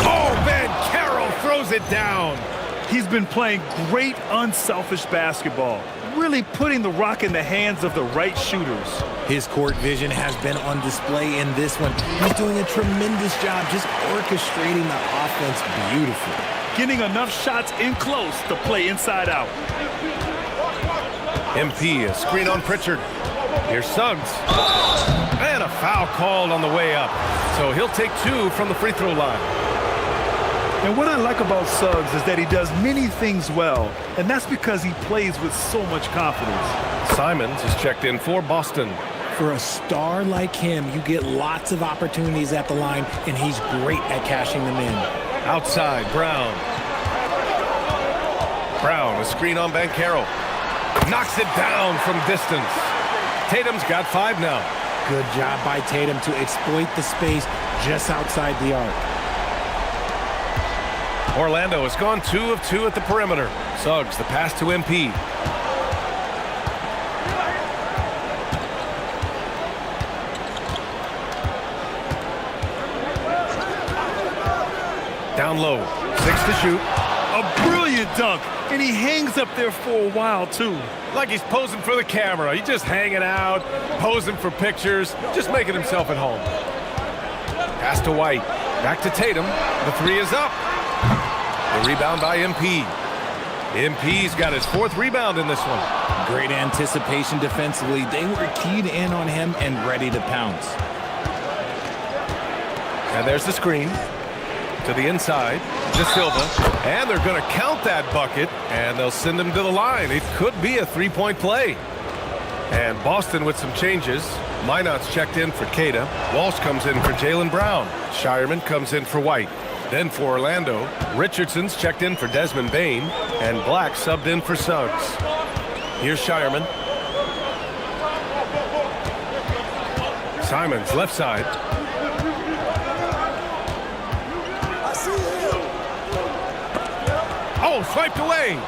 H: Oh, Banchero throws it down.
O: He's been playing great unselfish basketball, really putting the rock in the hands of the right shooters.
P: His court vision has been on display in this one. He's doing a tremendous job just orchestrating the offense beautifully.
O: Getting enough shots in close to play inside out.
H: MP, a screen on Pritchard. Here's Suggs. And
Q: a foul called on the way up. So he'll take 2 from the free throw line.
O: And what I like about Suggs is that he does many things well, and that's because he plays with so much confidence.
Q: Simons is checked in for Boston.
P: For a star like him, you get lots of opportunities at the line, and he's great at cashing them in.
Q: Outside, Brown. Brown, a screen on Banchero. Knocks it down from distance. Tatum's got 5 now.
P: Good job by Tatum to exploit the space just outside the arc.
Q: Orlando has gone 2 of 2 at the perimeter. Suggs, the pass to MP. Down low, 6 to shoot.
O: A brilliant dunk, and he hangs up there for a while, too.
Q: Like he's posing for the camera. He's just hanging out, posing for pictures, just making himself at home. Pass to White. Back to Tatum. The 3 is up. The rebound by MP. MP's got his 4th rebound in this one.
P: Great anticipation defensively. They were keyed in on him and ready to pounce.
Q: And there's the screen. To the inside, De Silva, and they're going to count that bucket, and they'll send him to the line. It could be a 3-point play. And Boston with some changes. Minot's checked in for Queta. Walsh comes in for Jaylen Brown. Shireman comes in for White. Then for Orlando, Richardson's checked in for Desmond Bane, and Black subbed in for Suggs. Here's Shireman. Simons, left side. Oh, swiped away.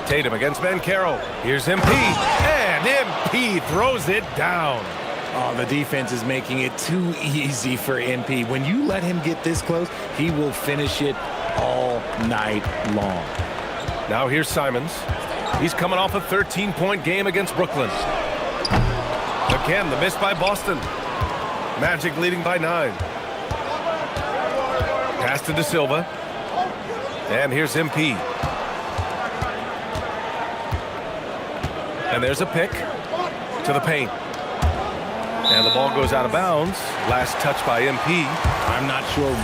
Q: Tatum against Banchero. Here's MP. And MP throws it down.
P: Oh, the defense is making it too easy for MP. When you let him get this close, he will finish it all night long.
Q: Now here's Simons. He's coming off a 13-point game against Brooklyn. Again, the miss by Boston. Magic leading by 9. Pass to De Silva. And here's MP. And there's a pick to the paint. And the ball goes out of bounds. Last touch by MP.
P: I'm not sure.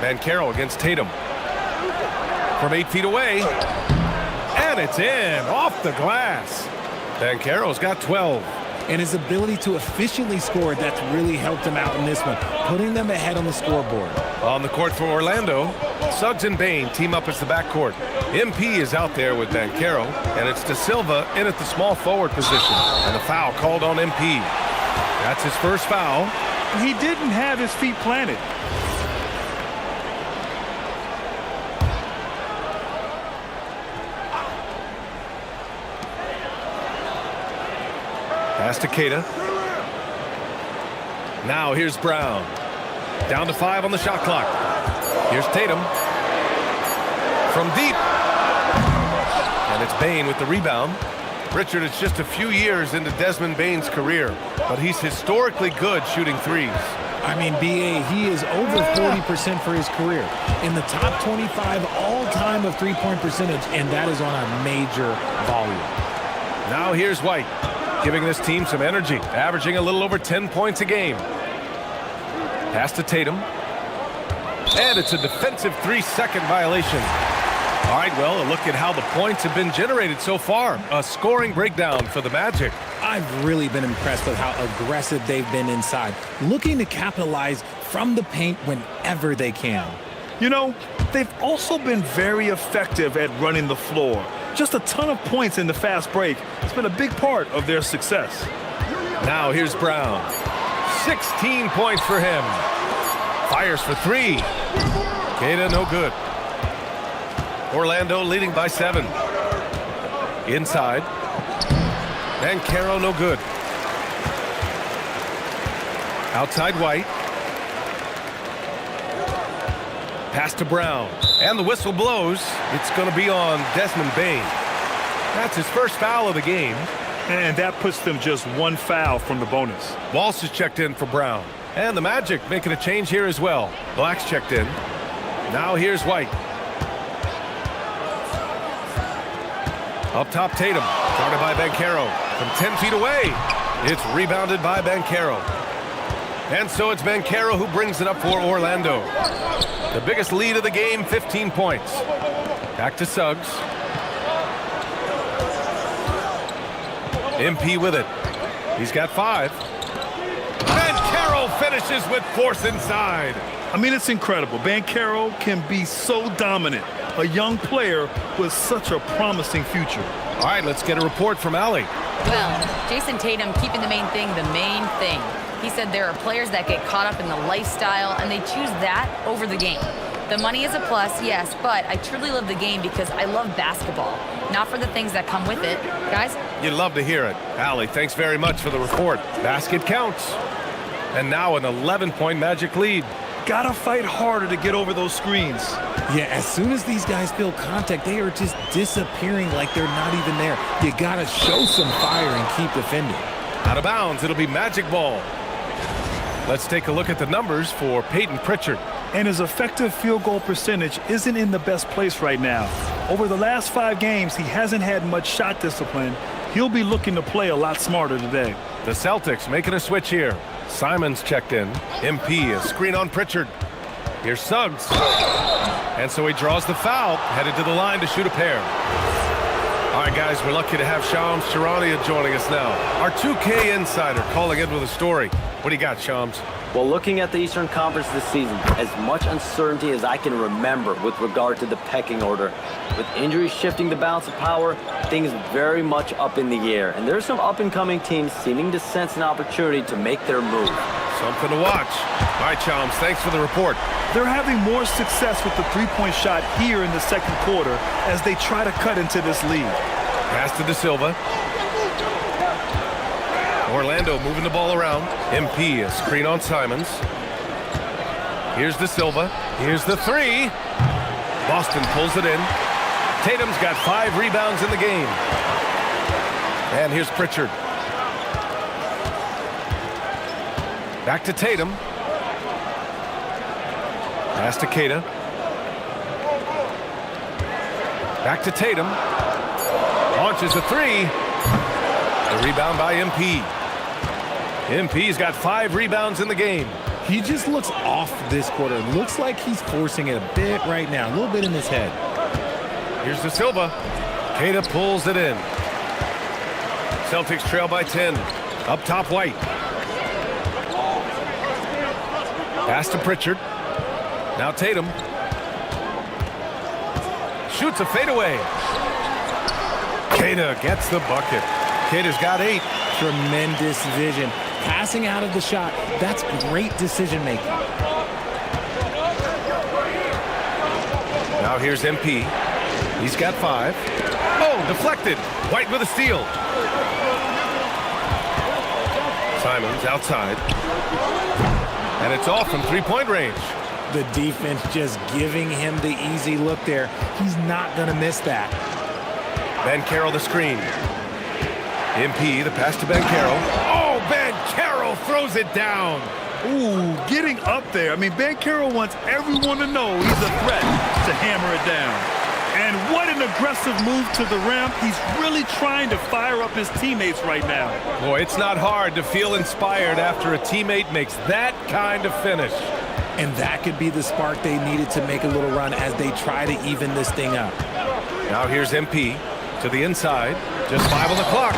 Q: Banchero against Tatum. From 8 feet away. And it's in. Off the glass. Banchero's got 12.
P: And his ability to efficiently score, that's really helped him out in this one, putting them ahead on the scoreboard.
Q: On the court for Orlando, Suggs and Bane team up as the backcourt. MP is out there with Banchero, and it's De Silva in at the small forward position. And a foul called on MP. That's his first foul.
O: He didn't have his feet planted.
Q: Pass to Queta. Now here's Brown. Down to 5 on the shot clock. Here's Tatum. From deep. And it's Bane with the rebound. Richard, it's just a few years into Desmond Bane's career, but he's historically good shooting threes.
P: I mean, BA, he is over 40% for his career. In the top 25 all-time of three-point percentage, and that is on a major volume.
Q: Now here's White, giving this team some energy, averaging a little over 10 points a game. Pass to Tatum. And it's a defensive 3-second violation. All right, well, a look at how the points have been generated so far. A scoring breakdown for the Magic.
P: I've really been impressed with how aggressive they've been inside, looking to capitalize from the paint whenever they can.
O: You know, they've also been very effective at running the floor. Just a ton of points in the fast break. It's been a big part of their success.
Q: Now here's Brown. 16 points for him. Fires for 3. Queta no good. Orlando leading by 7. Inside. Banchero no good. Outside White. Pass to Brown. And the whistle blows. It's going to be on Desmond Bain. That's his first foul of the game.
O: And that puts them just one foul from the bonus.
Q: Walsh is checked in for Brown. And the Magic making a change here as well. Black's checked in. Now here's White. Up top, Tatum. Guarded by Banchero. From 10 feet away. It's rebounded by Banchero. And so it's Banchero who brings it up for Orlando. The biggest lead of the game, 15 points. Back to Suggs. MP with it. He's got 5. Banchero finishes with force inside.
O: I mean, it's incredible. Banchero can be so dominant. A young player with such a promising future.
Q: All right, let's get a report from Allie.
G: Well, Jason Tatum keeping the main thing the main thing. He said there are players that get caught up in the lifestyle and they choose that over the game. The money is a plus, yes, but I truly love the game because I love basketball, not for the things that come with it. Guys?
Q: You'd love to hear it. Allie, thanks very much for the report. Basket counts. And now an 11-point Magic lead.
O: Gotta fight harder to get over those screens.
P: Yeah, as soon as these guys feel contact, they are just disappearing like they're not even there. You gotta show some fire and keep defending.
Q: Out of bounds, it'll be Magic ball. Let's take a look at the numbers for Peyton Pritchard.
O: And his effective field goal percentage isn't in the best place right now. Over the last 5 games, he hasn't had much shot discipline. He'll be looking to play a lot smarter today.
Q: The Celtics making a switch here. Simons checked in. MP, a screen on Pritchard. Here's Suggs. And so he draws the foul, headed to the line to shoot a pair. All right, guys, we're lucky to have Shams Charania joining us now. Our 2K insider calling in with a story. What do you got, Shams?
E: Well, looking at the Eastern Conference this season, as much uncertainty as I can remember with regard to the pecking order. With injuries shifting the balance of power, things very much up in the air. And there's some up-and-coming teams seeming to sense an opportunity to make their move.
Q: Something to watch. All right, Shams, thanks for the report.
O: They're having more success with the three-point shot here in the second quarter as they try to cut into this lead.
Q: Pass to De Silva. Orlando moving the ball around. MP, a screen on Simons. Here's De Silva. Here's the 3. Boston pulls it in. Tatum's got 5 rebounds in the game. And here's Pritchard. Back to Tatum. Pass to Queta. Back to Tatum. Launches a 3. The rebound by MP. MP's got 5 rebounds in the game.
P: He just looks off this quarter. Looks like he's forcing it a bit right now. A little bit in his head.
Q: Here's De Silva. Queta pulls it in. Celtics trail by 10. Up top, White. Pass to Pritchard. Now Tatum. Shoots a fadeaway. Queta gets the bucket. Queta's got 8.
P: Tremendous vision. Passing out of the shot, that's great decision making.
Q: Now here's MP. He's got 5. Oh, deflected. White with a steal. Simons outside. And it's off from 3-point range.
P: The defense just giving him the easy look there. He's not going to miss that.
Q: Banchero the screen. MP, the pass to Banchero. Oh, Banchero throws it down.
O: Ooh, getting up there. I mean, Banchero wants everyone to know he's a threat to hammer it down. And what an aggressive move to the rim. He's really trying to fire up his teammates right now.
Q: Boy, it's not hard to feel inspired after a teammate makes that kind of finish.
P: And that could be the spark they needed to make a little run as they try to even this thing up.
Q: Now here's MP to the inside. Just 5 on the clock.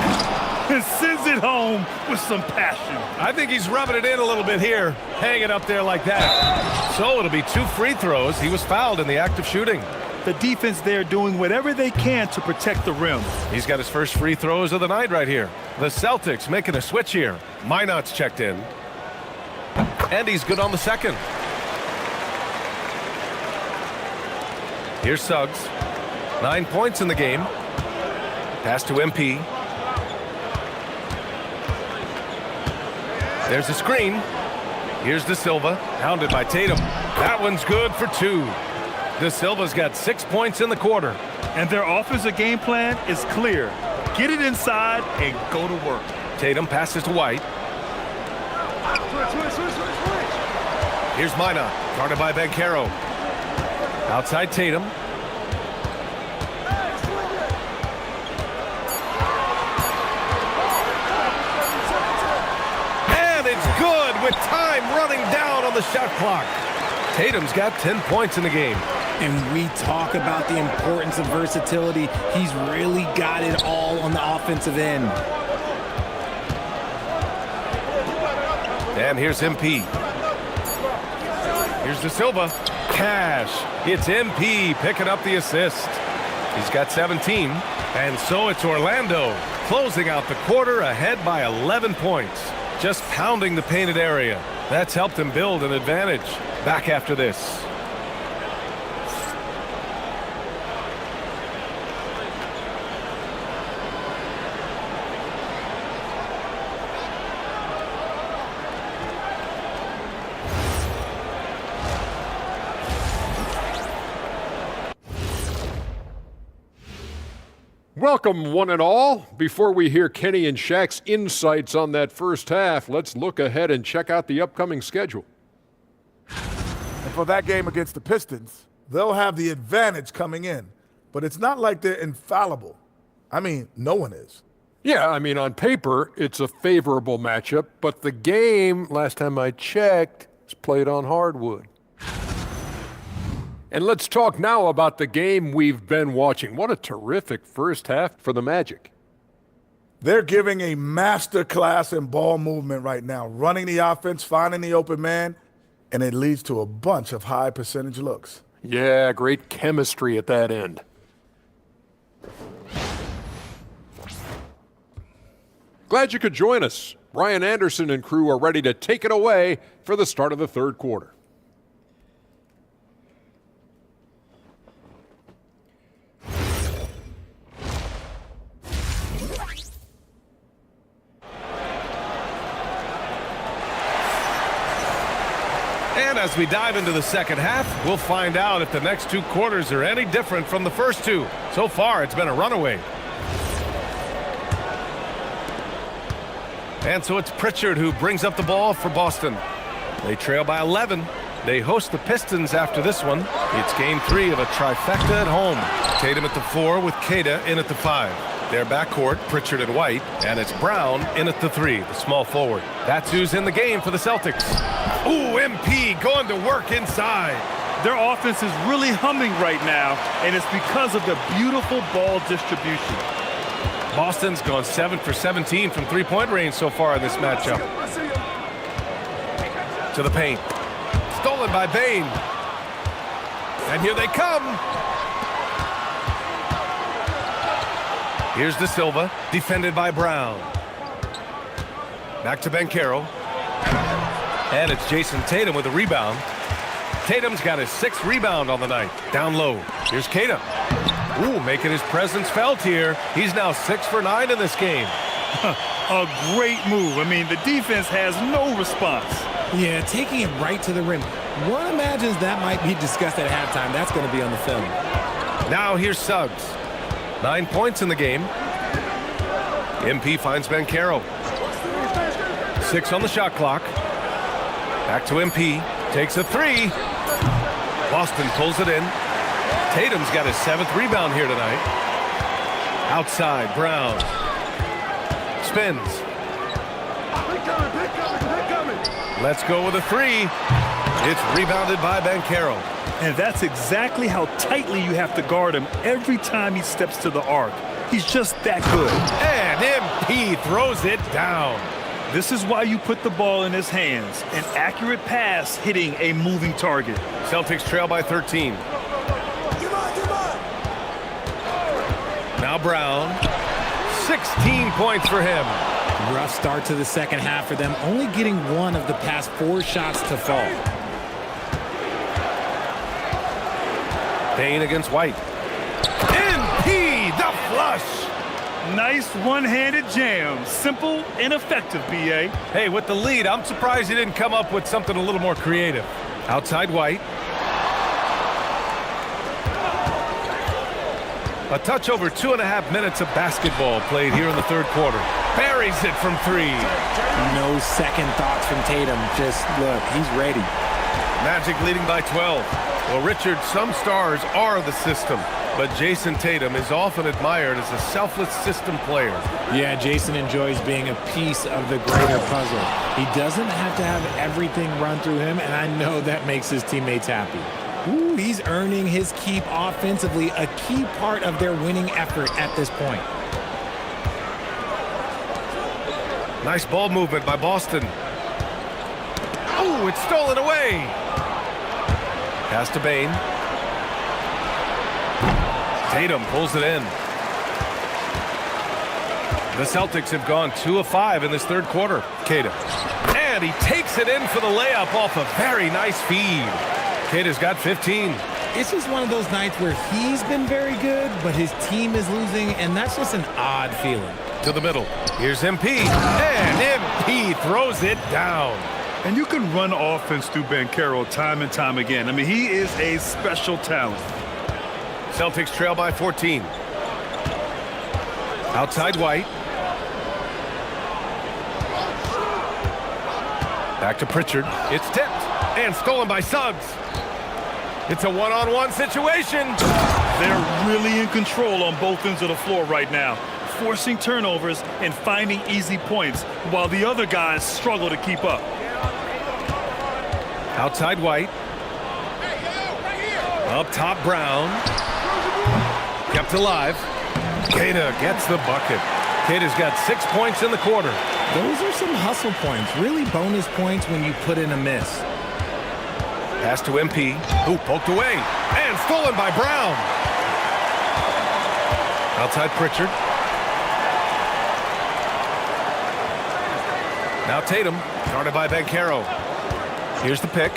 O: And sends it home with some passion.
Q: I think he's rubbing it in a little bit here, hanging up there like that. So it'll be 2 free throws. He was fouled in the act of shooting.
O: The defense there doing whatever they can to protect the rim.
Q: He's got his first free throws of the night right here. The Celtics making a switch here. Minot's checked in. And he's good on the second. Here's Suggs. 9 points in the game. Pass to MP. There's a screen. Here's De Silva, hounded by Tatum. That one's good for 2. De Silva's got 6 points in the quarter.
O: And their offensive game plan is clear. Get it inside and go to work.
Q: Tatum passes to White. Here's Minot, guarded by Banchero. Outside Tatum. And it's good with time running down on the shot clock. Tatum's got 10 points in the game.
P: And we talk about the importance of versatility. He's really got it all on the offensive end.
Q: And here's MP. Here's De Silva. Cash. It's MP picking up the assist. He's got 17. And so it's Orlando closing out the quarter ahead by 11 points. Just pounding the painted area. That's helped him build an advantage. Back after this.
I: Welcome, one and all. Before we hear Kenny and Shaq's insights on that first half, let's look ahead and check out the upcoming schedule.
J: And for that game against the Pistons, they'll have the advantage coming in. But it's not like they're infallible. I mean, no one is.
I: Yeah, I mean, on paper, it's a favorable matchup, but the game, last time I checked, is played on hardwood. And let's talk now about the game we've been watching. What a terrific first half for the Magic.
J: They're giving a master class in ball movement right now, running the offense, finding the open man, and it leads to a bunch of high percentage looks.
I: Yeah, great chemistry at that end. Glad you could join us. Ryan Anderson and crew are ready to take it away for the start of the third quarter.
Q: And as we dive into the second half, we'll find out if the next 2 quarters are any different from the first 2. So far, it's been a runaway. And so it's Pritchard who brings up the ball for Boston. They trail by 11. They host the Pistons after this one. It's game 3 of a trifecta at home. Tatum at the 4 with Queta in at the 5. Their backcourt, Pritchard and White, and it's Brown in at the 3, the small forward. That's who's in the game for the Celtics. Ooh, MP going to work inside.
O: Their offense is really humming right now, and it's because of the beautiful ball distribution.
Q: Boston's gone 7 for 17 from three-point range so far in this matchup. To the paint. Stolen by Bane. And here they come. Here's De Silva, defended by Brown. Back to Banchero. And it's Jason Tatum with a rebound. Tatum's got his 6th rebound on the night. Down low. Here's Queta. Ooh, making his presence felt here. He's now 6 for 9 in this game.
O: A great move. I mean, the defense has no response.
P: Yeah, taking it right to the rim. One imagines that might be discussed at halftime. That's going to be on the film.
Q: Now here's Suggs. 9 points in the game. MP finds Banchero. 6 on the shot clock. Back to MP. Takes a 3. Boston pulls it in. Tatum's got his 7th rebound here tonight. Outside, Brown. Spins. Let's go with a 3. It's rebounded by Banchero.
O: And that's exactly how tightly you have to guard him every time he steps to the arc. He's just that good.
Q: And MP throws it down.
O: This is why you put the ball in his hands. An accurate pass hitting a moving target.
Q: Celtics trail by 13. Now Brown. 16 points for him.
P: Rough start to the second half for them, only getting 1 of the past 4 shots to fall.
Q: Payne against White. MP, the flush.
O: Nice one-handed jam. Simple and effective, B.A.
Q: Hey, with the lead, I'm surprised he didn't come up with something a little more creative. Outside White. A touch over 2.5 minutes of basketball played here in the third quarter. Buries it from 3.
P: No second thoughts from Tatum. Just look, he's ready.
Q: Magic leading by 12. Well, Richard, some stars are the system, but Jason Tatum is often admired as a selfless system player.
P: Yeah, Jason enjoys being a piece of the greater puzzle. He doesn't have to have everything run through him, and I know that makes his teammates happy. Ooh, he's earning his keep offensively, a key part of their winning effort at this point.
Q: Nice ball movement by Boston. Oh, it's stolen away. Pass to Bane. Tatum pulls it in. The Celtics have gone 2 of 5 in this third quarter. Queta. And he takes it in for the layup off a very nice feed. Queta's got 15.
P: It's just one of those nights where he's been very good, but his team is losing, and that's just an odd feeling.
Q: To the middle. Here's MP. And MP throws it down.
O: And you can run offense through Banchero time and time again. I mean, he is a special talent.
Q: Celtics trail by 14. Outside White. Back to Pritchard. It's tipped and stolen by Suggs. It's a one-on-one situation.
O: They're really in control on both ends of the floor right now, forcing turnovers and finding easy points while the other guys struggle to keep up.
Q: Outside White. Up top Brown. Kept alive. Queta gets the bucket. Queta's got 6 points in the quarter.
P: Those are some hustle points, really bonus points when you put in a miss.
Q: Pass to MP, who poked away, and stolen by Brown. Outside Pritchard. Now Tatum, guarded by Banchero. Here's the pick.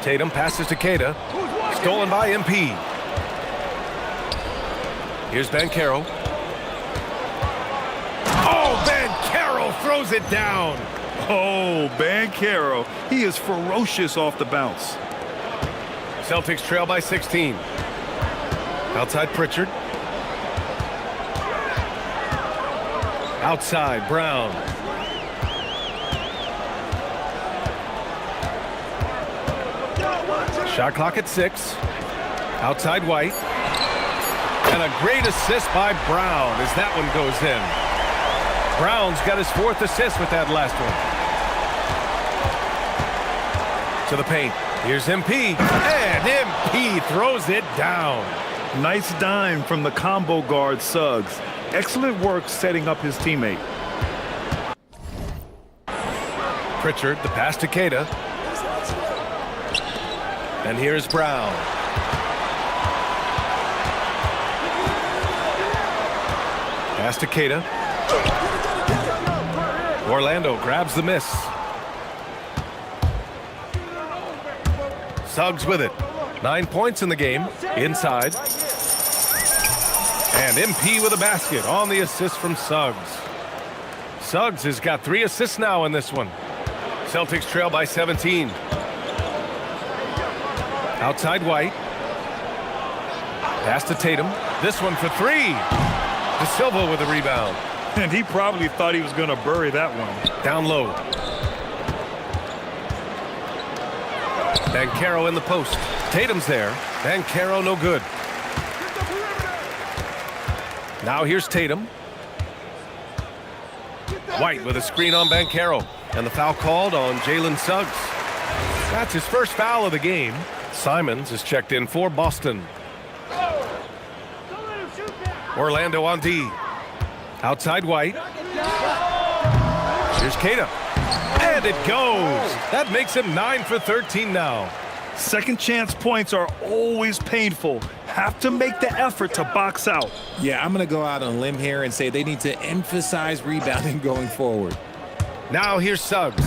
Q: Tatum passes to Queta. Stolen by MP. Here's Banchero. Oh, Banchero throws it down.
O: Oh, Banchero. He is ferocious off the bounce.
Q: Celtics trail by 16. Outside Pritchard. Outside Brown. Shot clock at 6. Outside White. And a great assist by Brown as that one goes in. Brown's got his 4th assist with that last one. To the paint. Here's MP. And MP throws it down.
O: Nice dime from the combo guard Suggs. Excellent work setting up his teammate.
Q: Pritchard, the pass to Queta. And here's Brown. Pass to Queta. Orlando grabs the miss. Suggs with it. 9 points in the game. Inside. And MP with a basket on the assist from Suggs. Suggs has got 3 assists now in this one. Celtics trail by 17. Outside White. Pass to Tatum. This one for 3. De Silva with a rebound.
O: And he probably thought he was going to bury that one.
Q: Down low. Banchero in the post. Tatum's there. Banchero no good. Now here's Tatum. White with a screen on Banchero. And the foul called on Jalen Suggs. That's his first foul of the game. Simons is checked in for Boston. Orlando on D. Outside White. Here's Queta. And it goes. That makes him 9 for 13 now.
O: Second chance points are always painful. Have to make the effort to box out.
P: Yeah, I'm going to go out on a limb here and say they need to emphasize rebounding going forward.
Q: Now here's Suggs.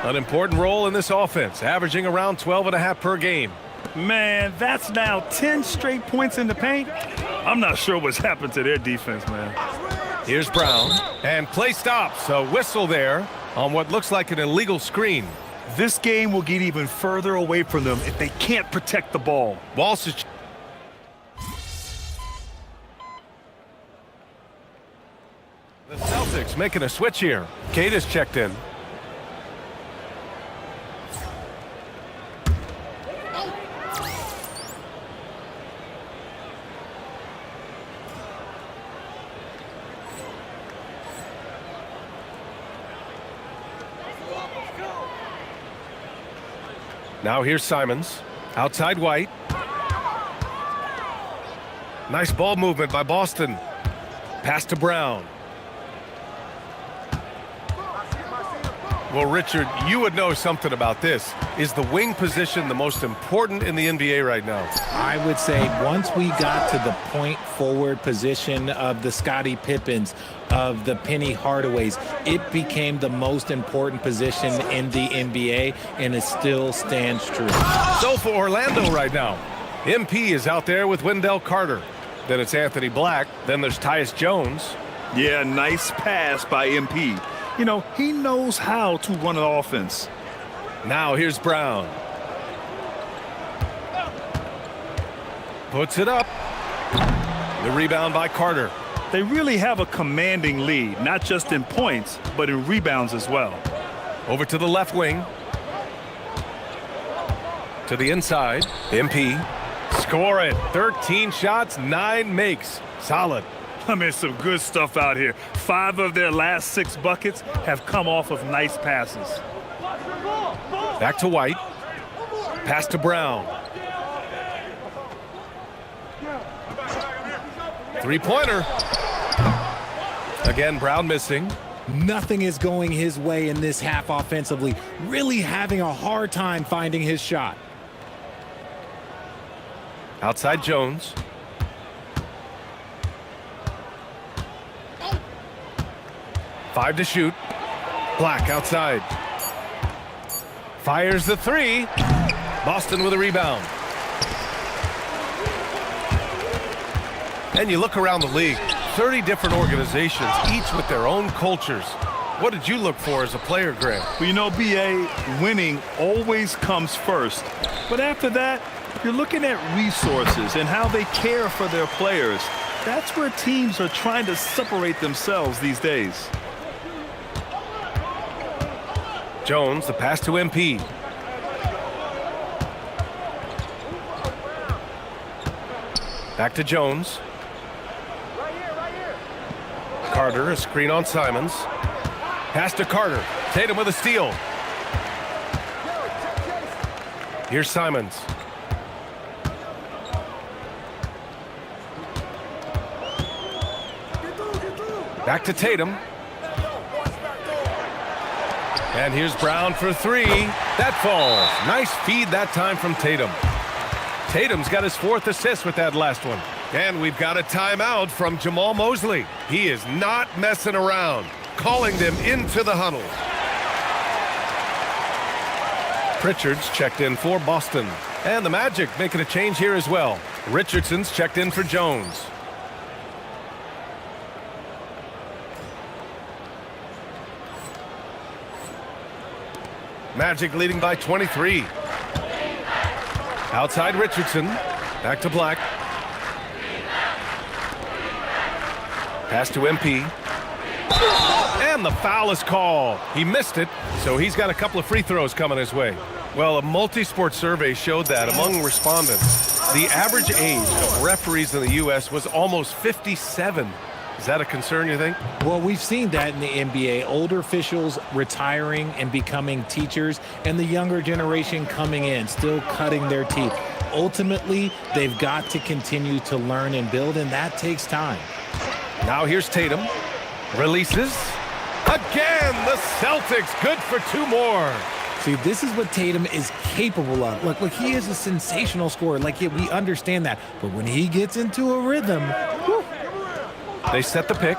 Q: An important role in this offense, averaging around 12.5 per game.
O: Man, that's now 10 straight points in the paint. I'm not sure what's happened to their defense, man.
Q: Here's Brown. And play stops. A whistle there on what looks like an illegal screen.
O: This game will get even further away from them if they can't protect the ball.
Q: Walsh is... The Celtics making a switch here. Kate checked in. Now here's Simons. Outside White. Nice ball movement by Boston. Pass to Brown. Well, Richard, you would know something about this. Is the wing position the most important in the NBA right now?
P: I would say once we got to the point forward position of the Scottie Pippens, of the Penny Hardaways, it became the most important position in the NBA, and it still stands true.
Q: So for Orlando right now, MP is out there with Wendell Carter. Then it's Anthony Black. Then there's Tyus Jones.
O: Yeah, nice pass by MP. You know, he knows how to run an offense.
Q: Now here's Brown. Puts it up. The rebound by Carter.
O: They really have a commanding lead, not just in points, but in rebounds as well.
Q: Over to the left wing. To the inside. MP. Score it. 13 shots, 9 makes. Solid.
O: I mean, some good stuff out here. 5 of their last 6 buckets have come off of nice passes.
Q: Back to White. Pass to Brown. Three-pointer. Again, Brown missing.
P: Nothing is going his way in this half offensively. Really having a hard time finding his shot.
Q: Outside Jones. Five to shoot. Black outside. Fires the three. Boston with a rebound. And you look around the league, 30 different organizations, each with their own cultures. What did you look for as a player, Graham?
O: Well, you know, BA, winning always comes first. But after that, you're looking at resources and how they care for their players. That's where teams are trying to separate themselves these days.
Q: Jones, the pass to MP. Back to Jones. Carter, a screen on Simons. Pass to Carter. Tatum with a steal. Here's Simons. Back to Tatum. And here's Brown for three. That falls. Nice feed that time from Tatum. Tatum's got his 4th assist with that last one. And we've got a timeout from Jamal Mosley. He is not messing around, calling them into the huddle. Pritchard's checked in for Boston. And the Magic making a change here as well. Richardson's checked in for Jones. Magic leading by 23. Outside Richardson. Back to Black. Pass to MP. And the foul is called. He missed it, so he's got a couple of free throws coming his way. Well, a multi-sport survey showed that among respondents, the average age of referees in the U.S. was almost 57. Is that a concern, you think?
P: Well, we've seen that in the NBA. Older officials retiring and becoming teachers, and the younger generation coming in, still cutting their teeth. Ultimately, they've got to continue to learn and build, and that takes time.
Q: Now here's Tatum. Releases. Again, the Celtics good for 2 more.
P: See, this is what Tatum is capable of. Look, he is a sensational scorer. We understand that. But when he gets into a rhythm, whew.
Q: They set the pick.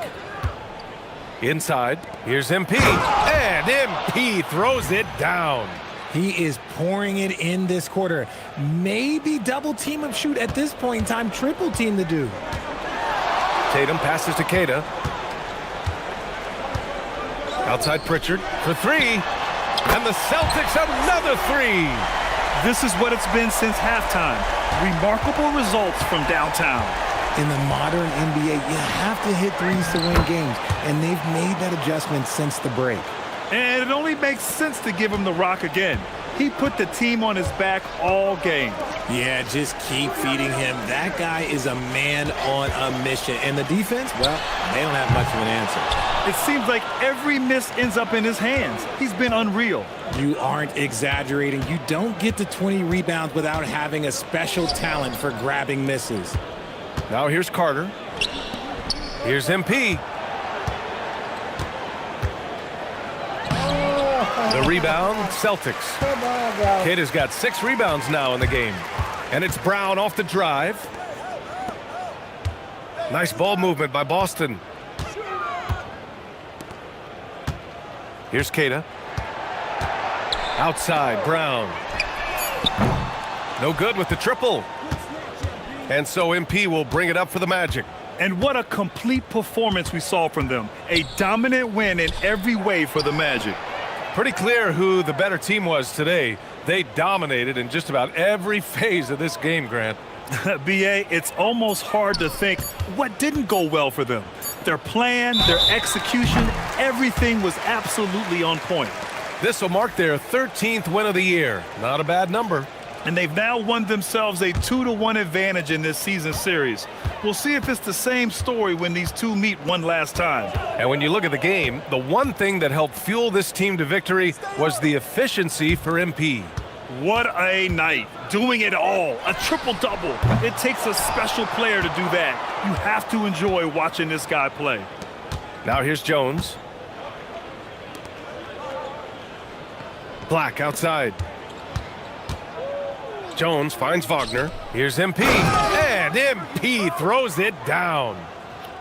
Q: Inside. Here's MP. And MP throws it down.
P: He is pouring it in this quarter. Maybe double team him, shoot at this point in time, triple team the dude.
Q: Tatum passes to Queta. Outside Pritchard for 3. And the Celtics another three.
O: This is what it's been since halftime. Remarkable results from downtown.
P: In the modern NBA, you have to hit threes to win games, and they've made that adjustment since the break.
O: And it only makes sense to give him the rock again. He put the team on his back all game.
P: Yeah, just keep feeding him. That guy is a man on a mission. And the defense, well, they don't have much of an answer.
O: It seems like every miss ends up in his hands. He's been unreal.
P: You aren't exaggerating. You don't get to 20 rebounds without having a special talent for grabbing misses.
Q: Now here's Carter. Here's MP. The rebound, Celtics. Kidd has got 6 rebounds now in the game. And it's Brown off the drive. Nice ball movement by Boston. Here's Keita. Outside, Brown. No good with the triple. And so MP will bring it up for the Magic.
O: And what a complete performance we saw from them. A dominant win in every way for the Magic.
Q: Pretty clear who the better team was today. They dominated in just about every phase of this game, Grant.
O: B.A., it's almost hard to think what didn't go well for them. Their plan, their execution, everything was absolutely on point.
Q: This will mark their 13th win of the year. Not a bad number.
O: And they've now won themselves a 2-1 advantage in this season series. We'll see if it's the same story when these two meet one last time.
Q: And when you look at the game, the one thing that helped fuel this team to victory was the efficiency for MP.
O: What a night. Doing it all. A triple-double. It takes a special player to do that. You have to enjoy watching this guy play.
Q: Now here's Jones. Black outside. Jones finds Wagner. Here's MP. And MP throws it down.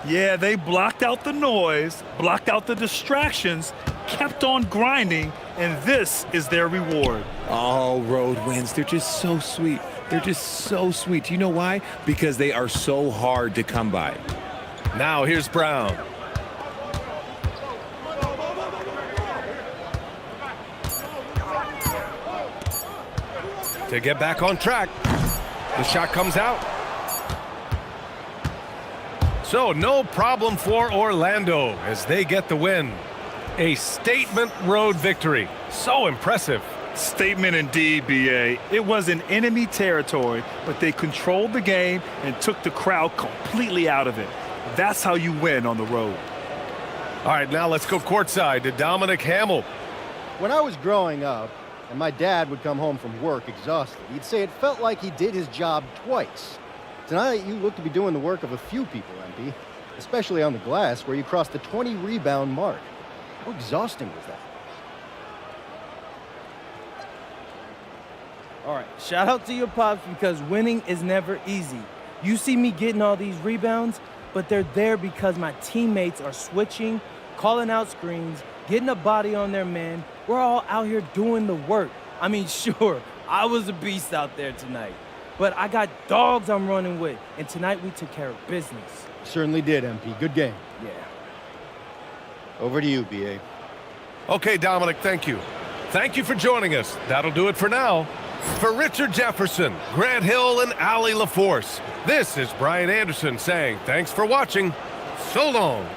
O: Yeah, they blocked out the noise, blocked out the distractions, kept on grinding, and this is their reward.
P: Oh, road wins. They're just so sweet. They're just so sweet. You know why? Because they are so hard to come by.
Q: Now here's Brown. To get back on track. The shot comes out. So no problem for Orlando as they get the win. A statement road victory. So impressive.
O: Statement indeed, B.A. It was in enemy territory, but they controlled the game and took the crowd completely out of it. That's how you win on the road.
Q: All right, now let's go courtside to Dominic Hamill.
R: When I was growing up, and my dad would come home from work exhausted, he'd say it felt like he did his job twice. Tonight, you look to be doing the work of a few people, MP, especially on the glass where you crossed the 20-rebound mark. How exhausting was that?
N: All right, shout out to your pops because winning is never easy. You see me getting all these rebounds, but they're there because my teammates are switching, calling out screens, getting a body on their man. We're all out here doing the work. I mean, sure, I was a beast out there tonight, but I got dogs I'm running with, and tonight we took care of business.
R: Certainly did, MP. Good game.
N: Yeah.
R: Over to you, B.A.
Q: Okay, Dominic, thank you. Thank you for joining us. That'll do it for now. For Richard Jefferson, Grant Hill, and Allie LaForce, this is Brian Anderson saying thanks for watching. So long.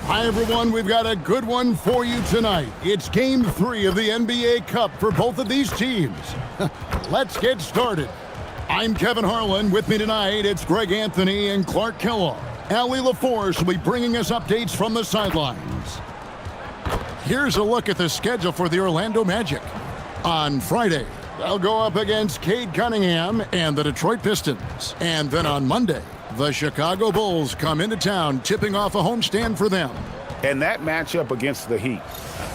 A: Hi, everyone. We've got a good one for you tonight. It's Game 3 of the NBA Cup for both of these teams. Let's get started. I'm Kevin Harlan. With me tonight, it's Greg Anthony and Clark Kellogg. Allie LaForce will be bringing us updates from the sidelines. Here's a look at the schedule for the Orlando Magic. On Friday, they'll go up against Cade Cunningham and the Detroit Pistons. And then on Monday, the Chicago Bulls come into town, tipping off a homestand for them.
B: And that matchup against the Heat,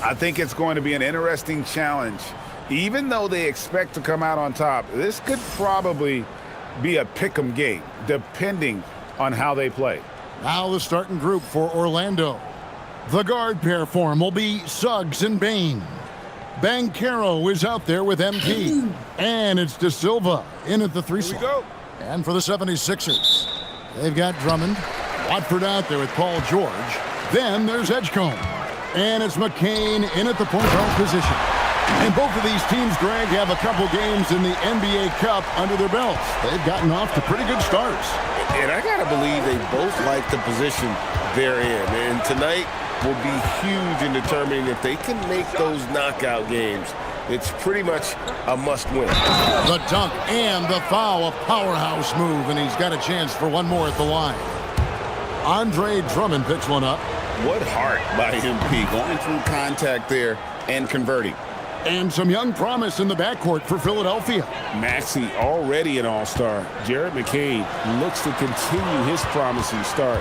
B: I think it's going to be an interesting challenge. Even though they expect to come out on top, this could probably be a pick'em game, depending on how they play.
A: Now the starting group for Orlando. The guard pair for him will be Suggs and Bane. Banchero is out there with MP. And it's De Silva in at the 3 slot. And for the 76ers, they've got Drummond. Watford out there with Paul George. Then there's Edgecombe. And it's McCain in at the point guard position. And both of these teams, Greg, have a couple games in the NBA Cup under their belts. They've gotten off to pretty good starts.
H: And I got to believe they both like the position they're in. And tonight will be huge in determining if they can make those knockout games. It's pretty much a must-win.
A: The dunk and the foul, a powerhouse move, and he's got a chance for one more at the line. Andre Drummond picks one up.
F: What heart by MP, going through contact there and converting.
A: And some young promise in the backcourt for Philadelphia.
B: Maxey already an all-star. Jared McCain looks to continue his promising start.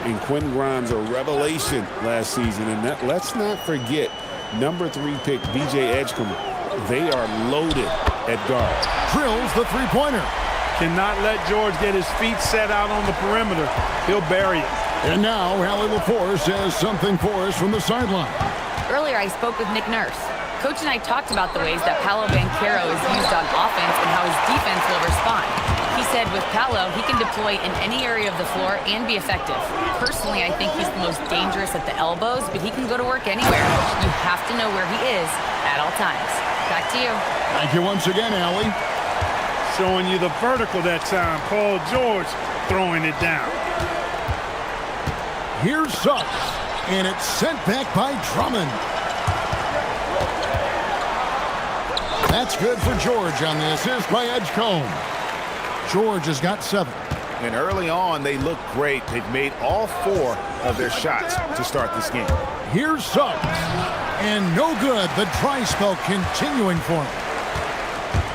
B: And Quinn Grimes, a revelation last season. And let's not forget, number 3 pick, BJ Edgecombe. They are loaded at guard.
A: Drills the three-pointer.
O: Cannot let George get his feet set out on the perimeter. He'll bury it.
A: And now Allie LaForce has something for us from the sideline.
G: Earlier, I spoke with Nick Nurse. Coach and I talked about the ways that Paolo Banchero is used on offense and how his defense will respond. He said with Paolo, he can deploy in any area of the floor and be effective. Personally, I think he's the most dangerous at the elbows, but he can go to work anywhere. You have to know where he is at all times. Back to you.
A: Thank you once again, Allie.
O: Showing you the vertical that time. Paul George throwing it down.
A: Here's Suggs, and it's sent back by Drummond. That's good for George on the assist by Edgecombe. George has got 7.
B: And early on, they look great. They've made all 4 of their shots to start this game.
A: Here's Suggs. And no good. The dry spell continuing for him.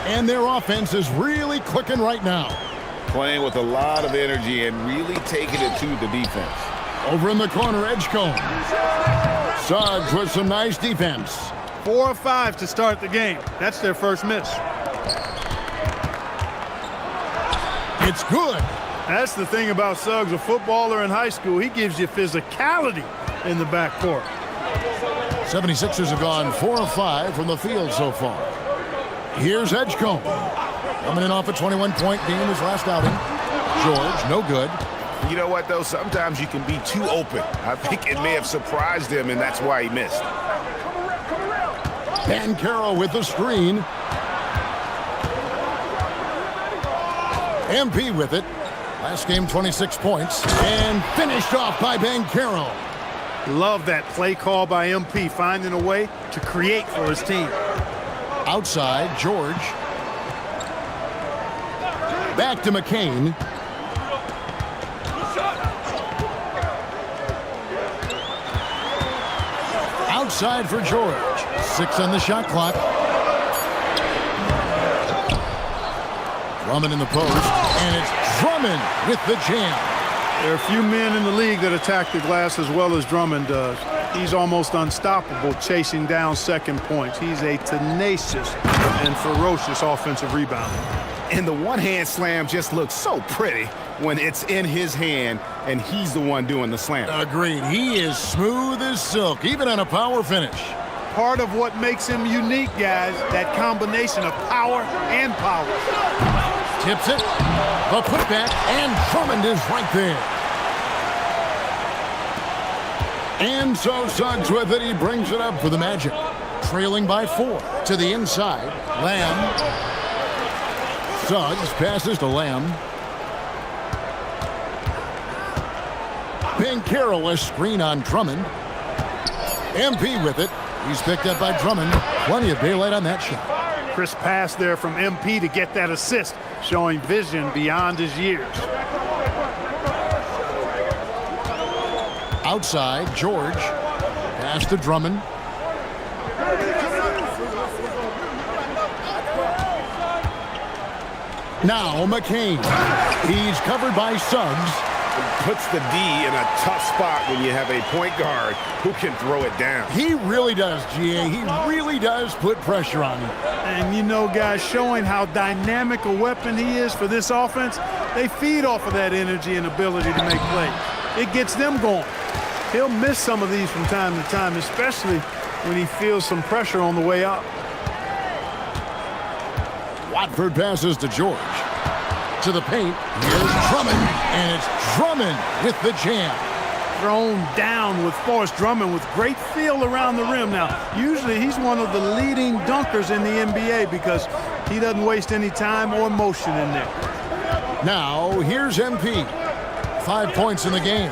A: And their offense is really clicking right now.
F: Playing with a lot of energy and really taking it to the defense.
A: Over in the corner, Edgecombe. Suggs with some nice defense.
O: 4 of 5 to start the game. That's their first miss.
A: It's good.
O: That's the thing about Suggs, a footballer in high school. He gives you physicality in the backcourt.
A: 76ers have gone 4 of 5 from the field so far. Here's Edgecombe. Coming in off a 21-point game his last outing. George, no good.
B: You know what, though? Sometimes you can be too open. I think it may have surprised him, and that's why he missed.
A: Banchero with the screen. MP with it. Last game, 26 points. And finished off by Banchero.
O: Love that play call by MP, finding a way to create for his team.
A: Outside, George. Back to McCain. Outside for George. 6 on the shot clock. Drummond in the post, and it's Drummond with the jam.
O: There are a few men in the league that attack the glass as well as Drummond does. He's almost unstoppable chasing down second points. He's a tenacious and ferocious offensive rebounder.
B: And the one-hand slam just looks so pretty when it's in his hand and he's the one doing the slam.
A: Agreed. He is smooth as silk, even on a power finish.
O: Part of what makes him unique, guys, that combination of power and power.
A: Tips it, the putback, and Drummond is right there. And so Suggs with it, he brings it up for the Magic. Trailing by 4 to the inside. Lamb. Suggs passes to Lamb. Banchero, a screen on Drummond. MP with it. He's picked up by Drummond. Plenty of daylight on that shot.
O: Crisp pass there from MP to get that assist, showing vision beyond his years.
A: Outside, George. Pass to Drummond. Now McCain. He's covered by Suggs.
B: Puts the D in a tough spot when you have a point guard who can throw it down.
A: He really does, GA. He really does put pressure on him.
O: And you know, guys, showing how dynamic a weapon he is for this offense, they feed off of that energy and ability to make plays. It gets them going. He'll miss some of these from time to time, especially when he feels some pressure on the way up.
A: Watford passes to George. To the paint. Here's Drummond. And it's Drummond with the jam.
O: Thrown down with Forrest Drummond with great feel around the rim. Now, usually he's one of the leading dunkers in the NBA because he doesn't waste any time or motion in there.
A: Now, here's MP. 5 points in the game.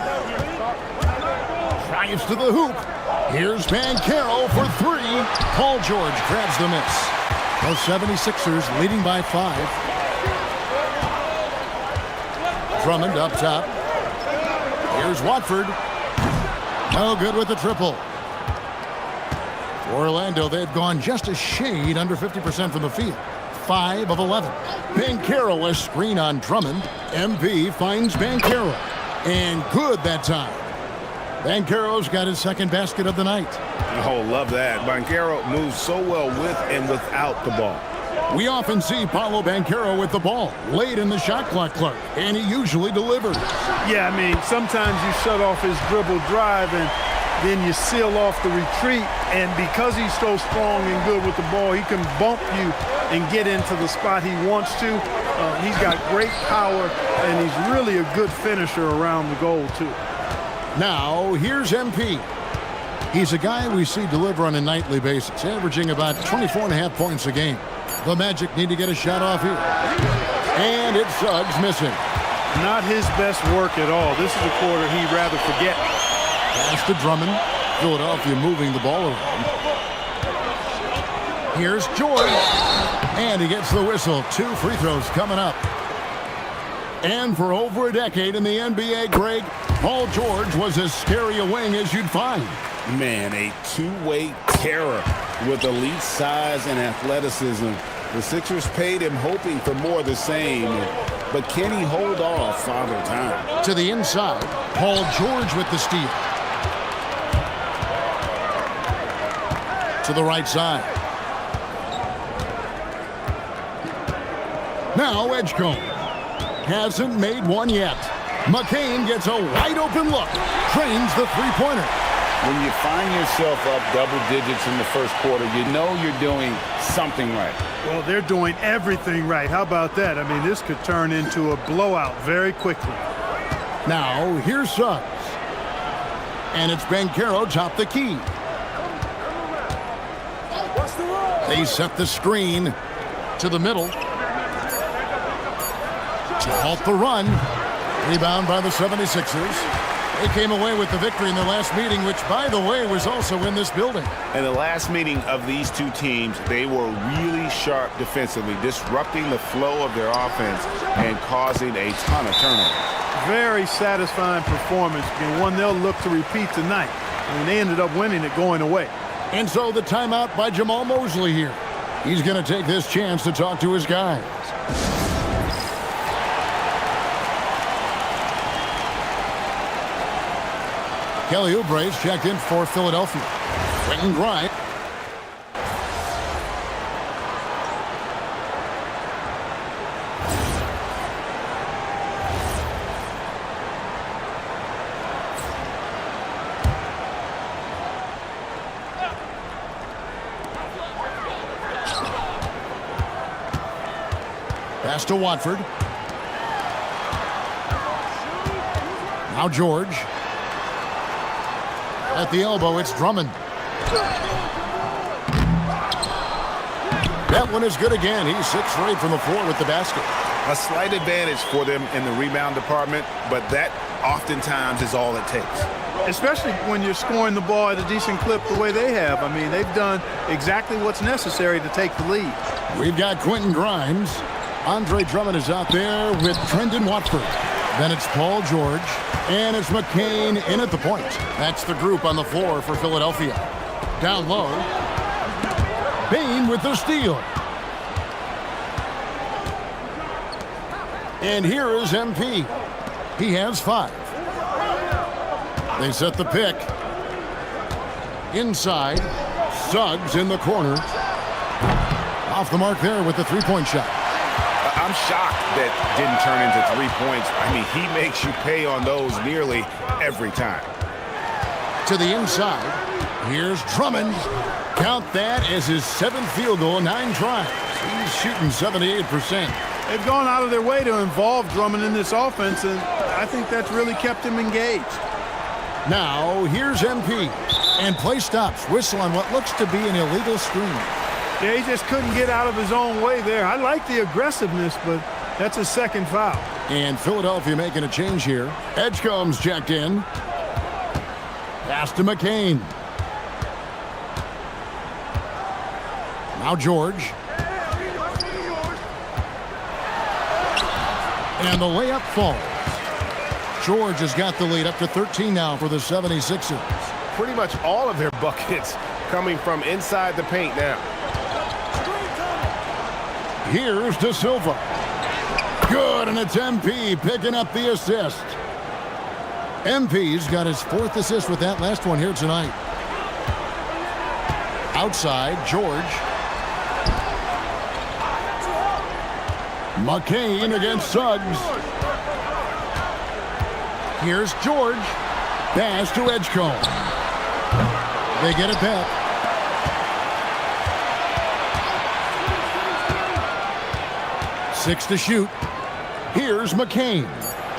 A: Drives to the hoop. Here's Banchero for 3. Paul George grabs the miss. The 76ers leading by 5. Drummond up top. Here's Watford. No good with the triple. For Orlando, they've gone just a shade under 50% from the field. 5 of 11. Banchero, a screen on Drummond. MP finds Banchero. And good that time. Banchero's got his second basket of the night.
B: Oh, love that. Banchero moves so well with and without the ball.
A: We often see Paolo Banchero with the ball late in the shot clock, Clark, and he usually delivers.
O: Yeah, I mean, sometimes you shut off his dribble drive and then you seal off the retreat. And because he's so strong and good with the ball, he can bump you and get into the spot he wants to. He's got great power, and he's really a good finisher around the goal, too.
A: Now, here's MP. He's a guy we see deliver on a nightly basis, averaging about 24.5 points a game. The Magic need to get a shot off here. And it's Suggs missing.
O: Not his best work at all. This is a quarter he'd rather forget.
A: Pass to Drummond. Philadelphia moving the ball around. Here's George. And he gets the whistle. 2 free throws coming up. And for over a decade in the NBA, Greg, Paul George was as scary a wing as you'd find.
B: Man, a two-way terror with elite size and athleticism. The Sixers paid him hoping for more of the same, but can he hold off Father Time?
A: To the inside, Paul George with the steal. To the right side. Now Edgecombe. Hasn't made one yet. McCain gets a wide-open look. Trains the three-pointer.
B: When you find yourself up double digits in the first quarter, you know you're doing something right.
O: Well, they're doing everything right. How about that? I mean, this could turn into a blowout very quickly.
A: Now, here's Suggs. And it's Banchero top the key. They set the screen to the middle. To halt the run. Rebound by the 76ers. They came away with the victory in their last meeting, which, by the way, was also in this building.
B: In the last meeting of these two teams, they were really sharp defensively, disrupting the flow of their offense and causing a ton of turnovers.
O: Very satisfying performance, and one they'll look to repeat tonight. I mean, they ended up winning it going away.
A: And so the timeout by Jamal Mosley here. He's going to take this chance to talk to his guys. Kelly Oubre's checked in for Philadelphia. Quentin Grimes. Pass to Watford. Now George. At the elbow, it's Drummond. That one is good again. He's 6 straight from the floor with the basket.
B: A slight advantage for them in the rebound department, but that oftentimes is all it takes.
O: Especially when you're scoring the ball at a decent clip the way they have. I mean, they've done exactly what's necessary to take the lead.
A: We've got Quentin Grimes. Andre Drummond is out there with Trendon Watford. Then it's Paul George. And it's McCain in at the point. That's the group on the floor for Philadelphia. Down low, Bane with the steal. And here is MP. He has 5. They set the pick. Inside, Suggs in the corner. Off the mark there with the three-point shot.
B: I'm shocked that didn't turn into 3 points. I mean, he makes you pay on those nearly every time.
A: To the inside, here's Drummond. Count that as his 7th field goal in 9 tries. He's shooting 78%.
O: They've gone out of their way to involve Drummond in this offense, and I think that's really kept him engaged.
A: Now, here's MP. And play stops. Whistle on what looks to be an illegal screen.
O: Yeah, he just couldn't get out of his own way there. I like the aggressiveness, but that's a second foul.
A: And Philadelphia making a change here. Edgecombe's checked in. Pass to McCain. Now George. And the layup falls. George has got the lead up to 13 now for the 76ers.
H: Pretty much all of their buckets coming from inside the paint now.
A: Here's De Silva. Good, and it's MP picking up the assist. MP's got his 4th assist with that last one here tonight. Outside, George. McCain against Suggs. Here's George. Pass to Edgecombe. They get it back. Six to shoot. Here's McCain.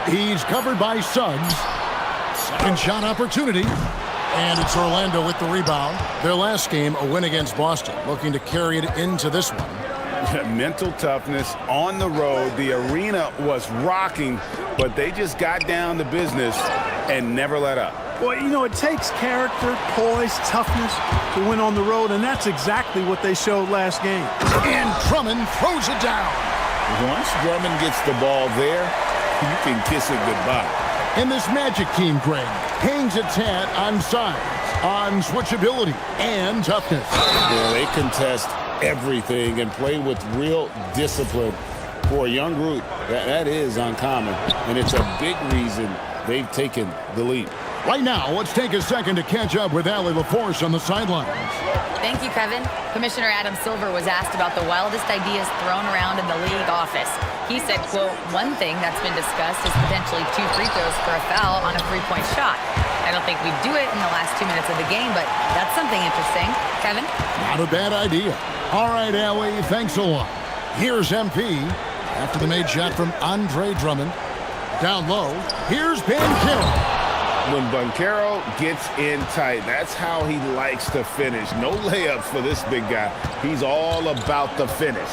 A: He's covered by Suggs. Second shot opportunity. And it's Orlando with the rebound. Their last game, a win against Boston. Looking to carry it into this one.
B: Mental toughness on the road. The arena was rocking, but they just got down to business and never let up.
O: Well, you know, it takes character, poise, toughness to win on the road, and that's exactly what they showed last game.
A: And Drummond throws it down.
B: Once Drummond gets the ball there, you can kiss it goodbye.
A: And this Magic team, Greg, hangs its hat on size, on switchability, and toughness.
B: Yeah, they contest everything and play with real discipline. For a young group, that is uncommon, and it's a big reason they've taken the lead.
A: Right now, let's take a second to catch up with Allie LaForce on the sidelines.
G: Thank you, Kevin. Commissioner Adam Silver was asked about the wildest ideas thrown around in the league office. He said, quote, one thing that's been discussed is potentially 2 free throws for a foul on a 3-point shot. I don't think we'd do it in the last 2 minutes of the game, but that's something interesting. Kevin?
A: Not a bad idea. All right, Allie, thanks a lot. Here's MP after the made shot from Andre Drummond. Down low, here's Banchero.
B: When Banchero gets in tight, that's how he likes to finish. No layups for this big guy. He's all about the finish.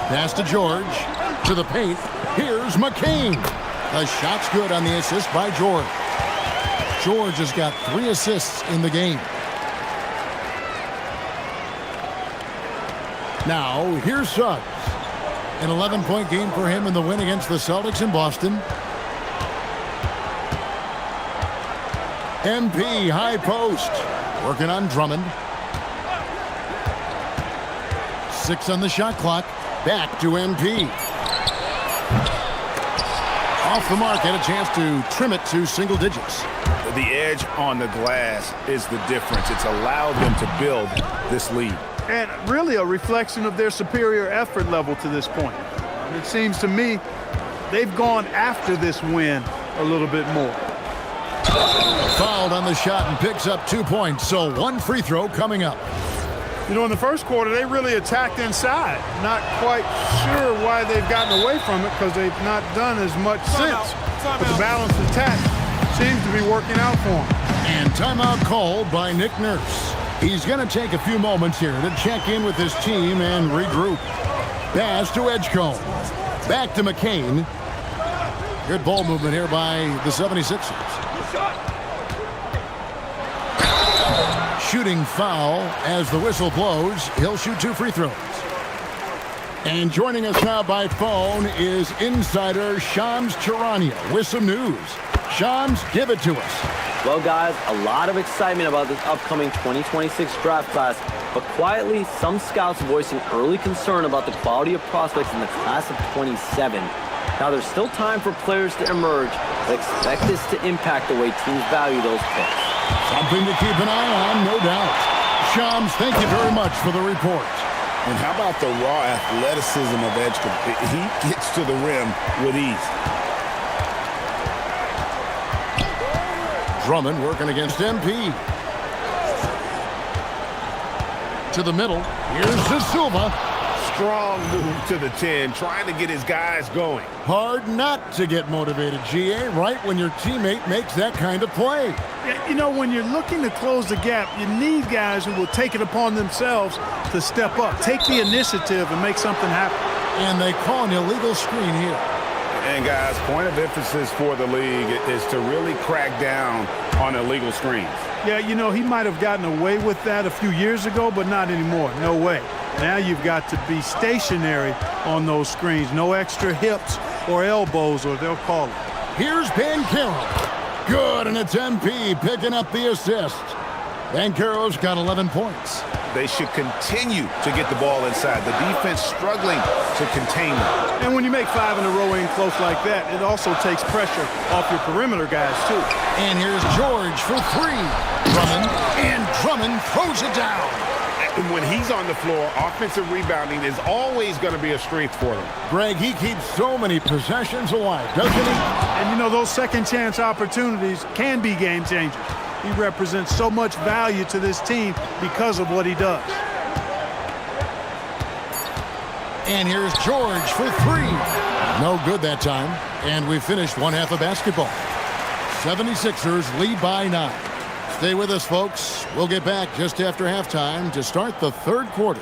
A: Pass to George. To the paint. Here's McCain. The shot's good on the assist by George. George has got 3 assists in the game. Now, here's Suggs. An 11-point game for him in the win against the Celtics in Boston. MP high post. Working on Drummond. 6 on the shot clock. Back to MP. Off the mark, had a chance to trim it to single digits.
B: The edge on the glass is the difference. It's allowed them to build this lead.
O: And really a reflection of their superior effort level to this point. And it seems to me they've gone after this win a little bit more.
A: Fouled on the shot and picks up 2 points, so 1 free throw coming up.
O: You know, in the first quarter, they really attacked inside. Not quite sure why they've gotten away from it because they've not done as much since. But the balanced attack seems to be working out for them.
A: And timeout called by Nick Nurse. He's going to take a few moments here to check in with his team and regroup. Pass to Edgecombe. Back to McCain. Good ball movement here by the 76ers. Shooting foul as the whistle blows. He'll shoot 2 free throws. And joining us now by phone is insider Shams Charania with some news. Shams, give it to us.
E: Well, guys, a lot of excitement about this upcoming 2026 draft class, but quietly, some scouts voicing early concern about the quality of prospects in the class of 27. Now, there's still time for players to emerge, but expect this to impact the way teams value those picks.
A: Something to keep an eye on, no doubt. Shams, thank you very much for the report.
B: And how about the raw athleticism of Edgecombe? He gets to the rim with ease.
A: Drummond working against MP. To the middle. Here's De Silva.
B: Strong move to the 10, trying to get his guys going.
A: Hard not to get motivated, GA, right when your teammate makes that kind of play.
O: Yeah, you know, when you're looking to close the gap, you need guys who will take it upon themselves to step up, take the initiative, and make something happen.
A: And they call an illegal screen here.
B: And, guys, point of emphasis for the league is to really crack down on illegal screens.
O: Yeah, you know, he might have gotten away with that a few years ago, but not anymore. No way. Now you've got to be stationary on those screens. No extra hips or elbows, or they'll call it.
A: Here's Banchero. Good, and it's MP picking up the assist. Banchero's got 11 points.
B: They should continue to get the ball inside. The defense struggling to contain them.
O: And when you make 5 in a row in close like that, it also takes pressure off your perimeter guys, too.
A: And here's George for 3. Drummond throws it down.
B: And when he's on the floor, offensive rebounding is always going to be a strength for them.
A: Greg, he keeps so many possessions alive, doesn't he?
O: And, you know, those second-chance opportunities can be game changers. He represents so much value to this team because of what he does.
A: And here's George for 3. No good that time. And we finished one half of basketball. 76ers lead by 9. Stay with us, folks. We'll get back just after halftime to start the third quarter.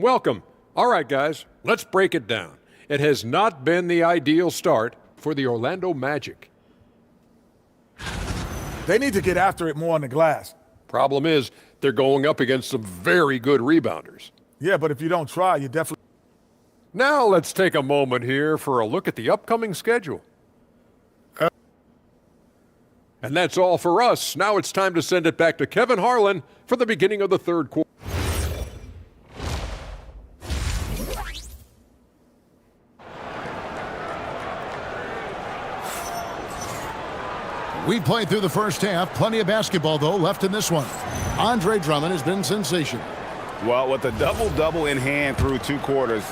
I: Welcome. All right, guys, let's break it down. It has not been the ideal start for the Orlando Magic.
J: They need to get after it more on the glass.
I: Problem is, they're going up against some very good rebounders.
J: Yeah, but if you don't try, you definitely...
I: Now let's take a moment here for a look at the upcoming schedule. And that's all for us. Now it's time to send it back to Kevin Harlan for the beginning of the third quarter.
A: We've played through the first half. Plenty of basketball, though, left in this one. Andre Drummond has been sensational.
B: Well, with a double-double in hand through 2 quarters,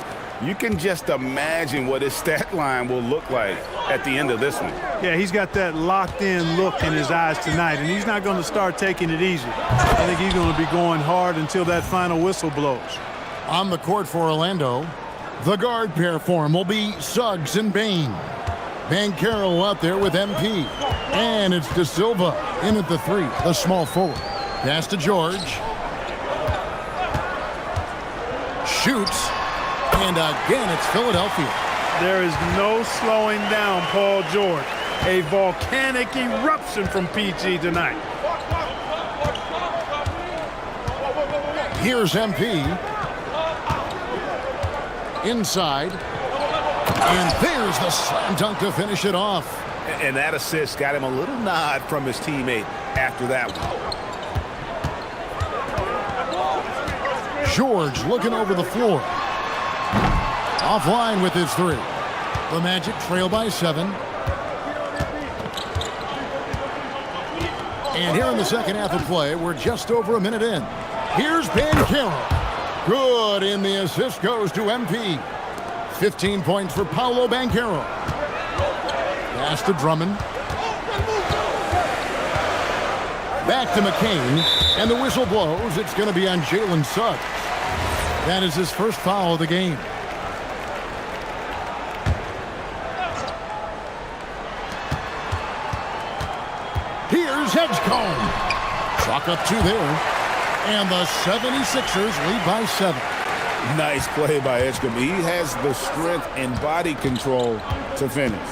B: you can just imagine what his stat line will look like at the end of this one.
O: Yeah, he's got that locked-in look in his eyes tonight, and he's not going to start taking it easy. I think he's going to be going hard until that final whistle blows.
A: On the court for Orlando, the guard pair for him will be Suggs and Bain. Banchero out there with MP. And it's De Silva in at the 3, the small forward. Pass to George. Shoots. And again, it's Philadelphia.
O: There is no slowing down Paul George. A volcanic eruption from PG tonight.
A: Here's MP. Inside. And there's the slam dunk to finish it off.
B: And that assist got him a little nod from his teammate after that one.
A: George looking over the floor. Offline with his 3. The Magic trail by 7. And here in the second half of play, we're just over a minute in. Here's Banchero. Good, and the assist goes to MP. 15 points for Paolo Banchero. Pass to Drummond. Back to McCain, and the whistle blows. It's going to be on Jalen Suggs. That is his first foul of the game. Here's Edgecombe. Chalk up 2 there. And the 76ers lead by 7.
B: Nice play by Edgecombe. He has the strength and body control to finish.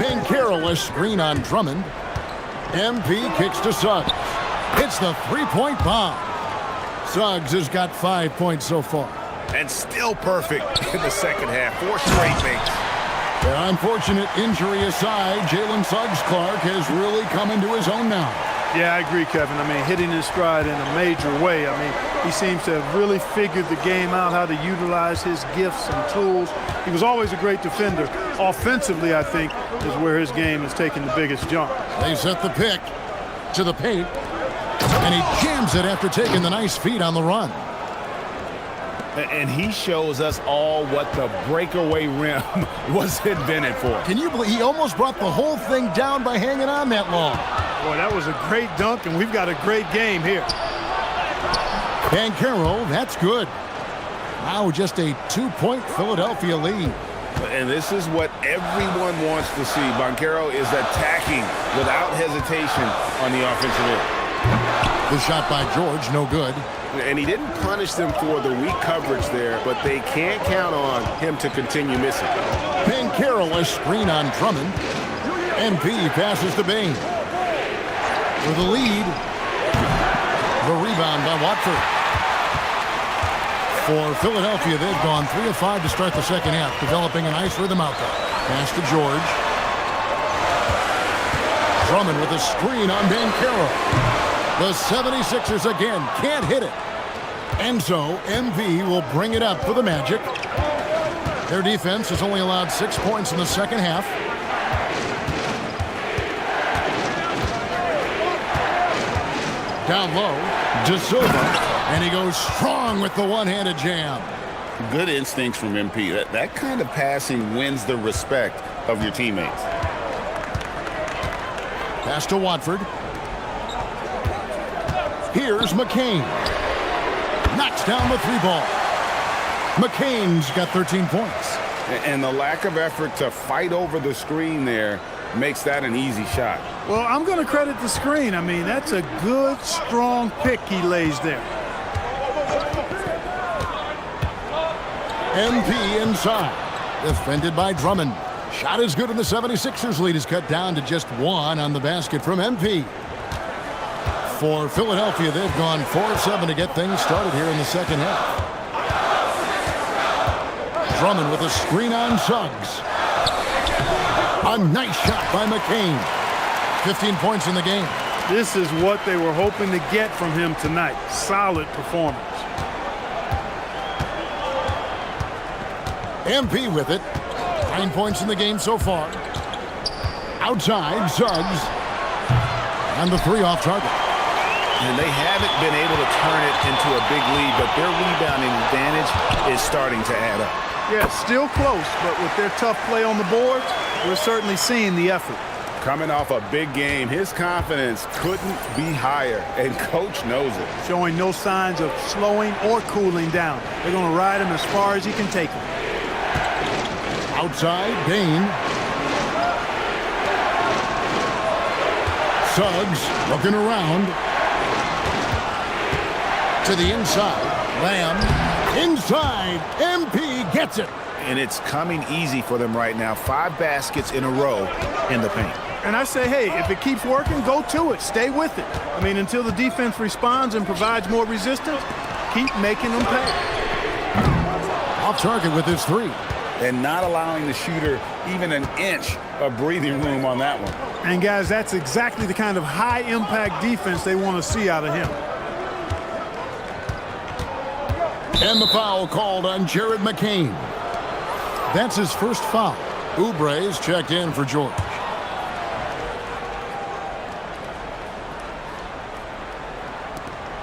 A: Banchero, a screen on Drummond. MP kicks to Suggs. Hits the three-point bomb. Suggs has got 5 points so far.
F: And still perfect in the second half. 4 straight makes.
A: The unfortunate injury aside, Jalen Suggs-Clark has really come into his own now.
O: Yeah, I agree, Kevin. I mean, hitting his stride in a major way. I mean, he seems to have really figured the game out, how to utilize his gifts and tools. He was always a great defender. Offensively, I think, is where his game is taking the biggest jump.
A: They set the pick to the paint, and he jams it after taking the nice feed on the run.
B: And he shows us all what the breakaway rim was invented for.
A: Can you believe he almost brought the whole thing down by hanging on that long?
O: Boy, that was a great dunk, and we've got a great game here.
A: Banchero, that's good. Now just a 2-point Philadelphia lead.
B: And this is what everyone wants to see. Banchero is attacking without hesitation on the offensive end.
A: The shot by George, no good.
B: And he didn't punish them for the weak coverage there, but they can't count on him to continue missing.
A: Banchero, a screen on Drummond. MP passes to Bain. For the lead. The rebound by Watford. For Philadelphia, they've gone 3 of 5 to start the second half, developing a nice rhythm out there. Pass to George. Drummond with a screen on Banchero. The 76ers again can't hit it. And so MV will bring it up for the Magic. Their defense has only allowed 6 points in the second half. Down low, De Silva, and he goes strong with the one-handed jam.
F: Good instincts from MP. That kind of passing wins the respect of your teammates.
A: Pass to Watford. Here's McCain. Knocks down the 3-ball. McCain's got 13 points.
B: And the lack of effort to fight over the screen there makes that an easy shot.
O: Well, I'm going to credit the screen. I mean, that's a good, strong pick he lays there.
A: MP inside. Defended by Drummond. Shot is good, and the 76ers lead is cut down to just 1 on the basket from MP. For Philadelphia, they've gone 4 of 7 to get things started here in the second half. Drummond with a screen on Suggs. A nice shot by McCain. 15 points in the game.
O: This is what they were hoping to get from him tonight. Solid performance.
A: MP with it. 9 points in the game so far. Outside, Suggs. And the 3 off target.
B: And they haven't been able to turn it into a big lead, but their rebounding advantage is starting to add up.
O: Yeah, still close, but with their tough play on the board, we're certainly seeing the effort.
B: Coming off a big game, his confidence couldn't be higher, and Coach knows it.
O: Showing no signs of slowing or cooling down. They're going to ride him as far as he can take him.
A: Outside, Bain. Suggs looking around. To the inside. Lamb. Inside. MP gets it.
B: And it's coming easy for them right now. 5 baskets in a row in the paint.
O: And I say, hey, if it keeps working, go to it. Stay with it. I mean, until the defense responds and provides more resistance, keep making them pay.
A: Off target with his 3.
B: And not allowing the shooter even an inch of breathing room on that one.
O: And, guys, that's exactly the kind of high-impact defense they want to see out of him.
A: And the foul called on Jared McCain. That's his first foul. Oubre's checked in for George.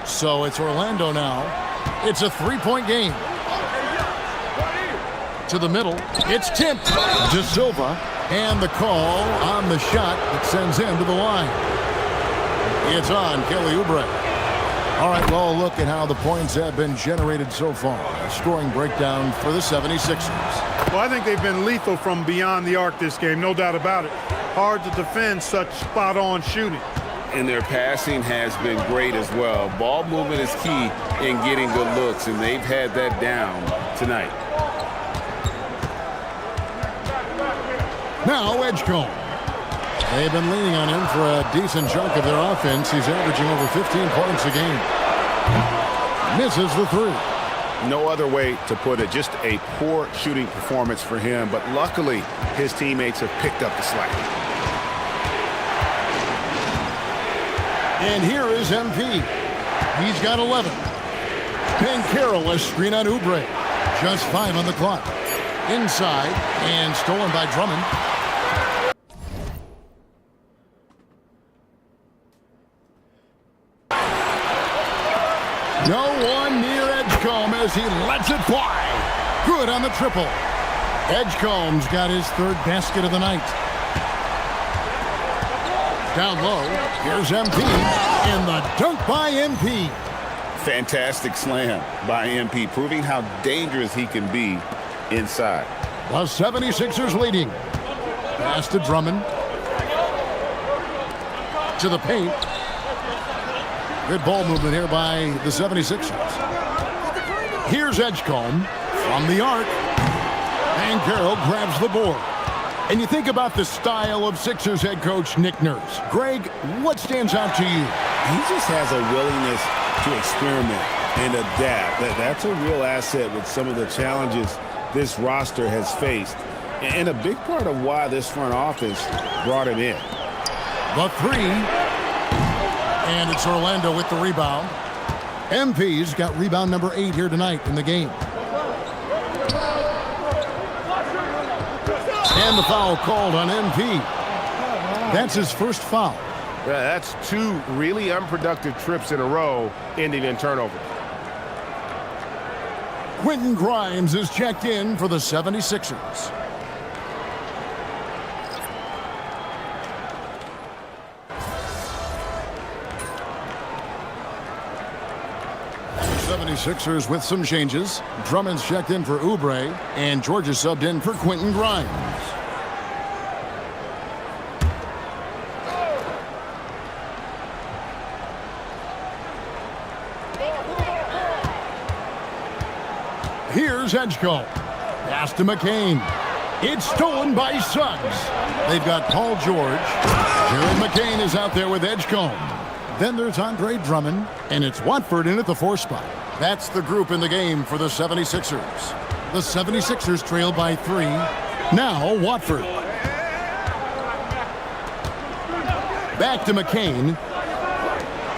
A: So it's Orlando now. It's a 3-point game. To the middle. It's tipped. De Silva. And the call on the shot that sends him to the line. It's on Kelly Oubre. All right, well, look at how the points have been generated so far. A scoring breakdown for the 76ers.
O: Well, I think they've been lethal from beyond the arc this game, no doubt about it. Hard to defend such spot-on shooting.
F: And their passing has been great as well. Ball movement is key in getting good looks, and they've had that down tonight.
A: Now Edgecombe. They've been leaning on him for a decent chunk of their offense. He's averaging over 15 points a game. Misses the three.
B: No other way to put it. Just a poor shooting performance for him, but luckily his teammates have picked up the slack.
A: And here is MP. He's got 11. Banchero, a screen on Oubre. Just 5 on the clock. Inside and stolen by Drummond. No one near Edgecombe as he lets it fly. Good on the triple. Edgecombe's got his third basket of the night. Down low, here's MP, and the dunk by MP.
B: Fantastic slam by MP, proving how dangerous he can be inside.
A: The 76ers leading. Pass to Drummond. To the paint. Good ball movement here by the 76ers. Here's Edgecombe from the arc. And Carroll grabs the board. And you think about the style of Sixers head coach Nick Nurse. Greg, what stands out to you?
B: He just has a willingness to experiment and adapt. That's a real asset with some of the challenges this roster has faced. And a big part of why this front office brought him in.
A: The three. And it's Orlando with the rebound. MP's got rebound number 8 here tonight in the game. And the foul called on MP. That's his first foul.
H: Yeah, that's 2 really unproductive trips in a row, ending in turnovers.
A: Quentin Grimes is checked in for the 76ers. The 76ers with some changes. Drummond's checked in for Oubre, and George is subbed in for Quentin Grimes. Here's Edgecombe. Pass to McCain. It's stolen by Suggs. They've got Paul George. Jared McCain is out there with Edgecombe. Then there's Andre Drummond, and it's Watford in at the 4 spot. That's the group in the game for the 76ers. The 76ers trail by 3. Now Watford. Back to McCain.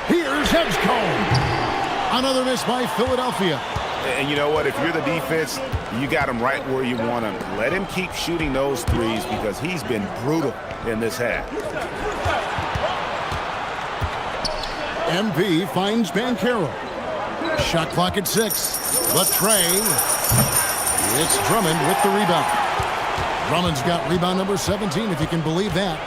A: Here's Edgecombe. Another miss by Philadelphia.
B: And you know what? If you're the defense, you got him right where you want him. Let him keep shooting those threes because he's been brutal in this half.
A: MP finds Banchero. Shot clock at 6. Latray. It's Drummond with the rebound. Drummond's got rebound number 17, if you can believe that.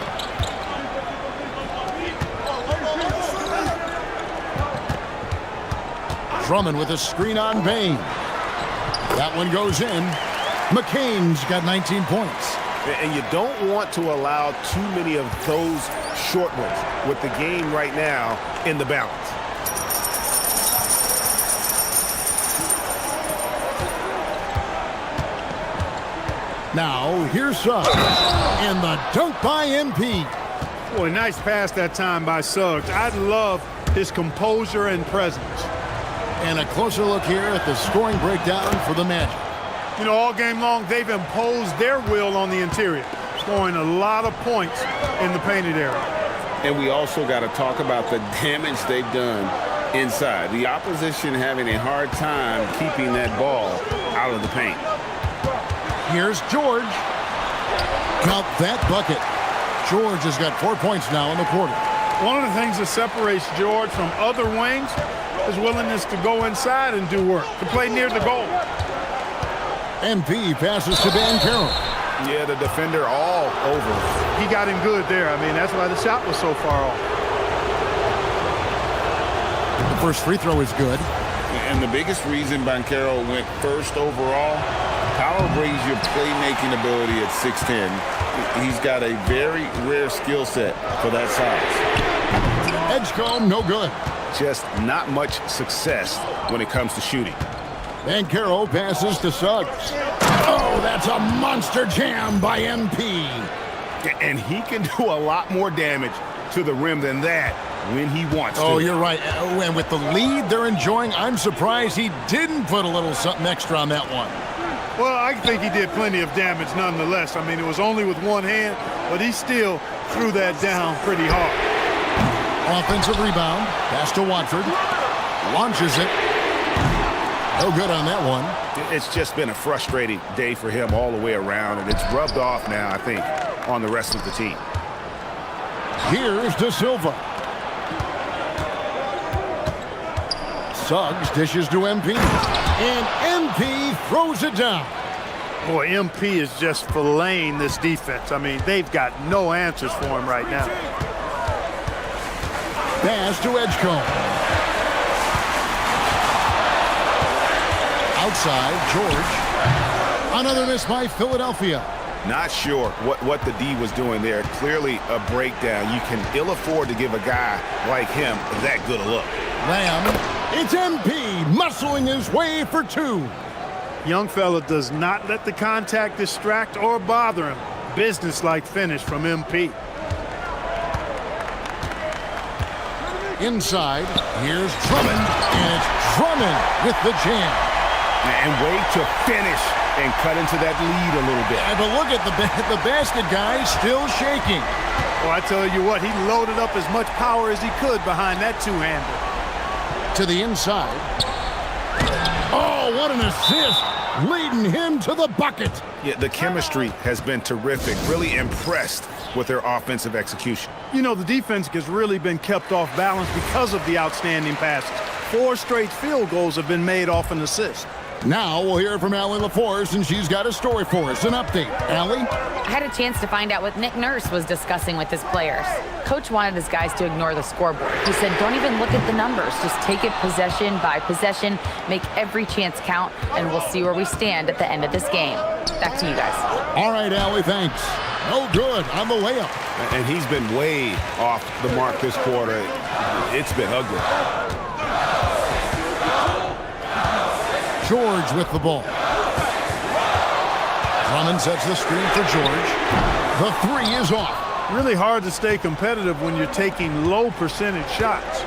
A: Drummond with a screen on Bain. That one goes in. McCain's got 19 points.
B: And you don't want to allow too many of those short ones with the game right now in the balance.
A: Now, here's Suggs. And the dunk by MP.
O: Boy, nice pass that time by Suggs. I love his composure and presence.
A: And a closer look here at the scoring breakdown for the Magic.
O: You know, all game long, they've imposed their will on the interior, scoring a lot of points in the painted area.
F: And we also got to talk about the damage they've done inside. The opposition having a hard time keeping that ball out of the paint.
A: Here's George. Count that bucket. George has got 4 points now in the quarter.
O: One of the things that separates George from other wings is willingness to go inside and do work, to play near the goal.
A: MP passes to Banchero.
B: Yeah, the defender all over.
O: He got him good there. I mean, that's why the shot was so far off.
A: The first free throw is good.
F: And the biggest reason Banchero went first overall, power brings your playmaking ability at 6'10". He's got a very rare skill set for that size.
A: Edgecombe, no good.
B: Just not much success when it comes to shooting.
A: Banchero passes to Suggs. Oh, that's a monster jam by MP.
B: And he can do a lot more damage to the rim than that when he wants to.
A: Oh, you're right. And with the lead they're enjoying, I'm surprised he didn't put a little something extra on that one.
O: Well, I think he did plenty of damage nonetheless. I mean, it was only with one hand, but he still threw that down pretty hard.
A: Offensive rebound. Pass to Watford. Launches it. No good on that one.
B: It's just been a frustrating day for him all the way around, and it's rubbed off now, I think, on the rest of the team.
A: Here's De Silva. Suggs dishes to MP. And MP throws it down.
O: Boy, MP is just filleting this defense. I mean, they've got no answers for him right now.
A: Pass to Edgecombe. Outside, George. Another miss by Philadelphia.
B: Not sure what the D was doing there. Clearly a breakdown. You can ill afford to give a guy like him that good a look.
A: Lamb. It's MP muscling his way for two.
O: Young fella does not let the contact distract or bother him. Business-like finish from MP.
A: Inside, here's Drummond, and it's Drummond with the jam.
B: And way to finish and cut into that lead a little bit.
A: But look at the basket guy still shaking.
O: Well, I tell you what, he loaded up as much power as he could behind that two-hander.
A: To the inside. Oh, what an assist, leading him to the bucket.
B: Yeah, the chemistry has been terrific. Really impressed with their offensive execution.
O: You know, the defense has really been kept off balance because of the outstanding passes. 4 straight field goals have been made off an assist.
A: Now we'll hear from Allie LaForce, and she's got a story for us. An update. Allie?
G: I had a chance to find out what Nick Nurse was discussing with his players. Coach wanted his guys to ignore the scoreboard. He said, don't even look at the numbers. Just take it possession by possession, make every chance count, and we'll see where we stand at the end of this game. Back to you guys.
A: All right, Allie, thanks. No good on the layup.
B: And he's been way off the mark this quarter. It's been ugly.
A: George with the ball. Drummond sets the screen for George. The three is off.
O: Really hard to stay competitive when you're taking low percentage shots.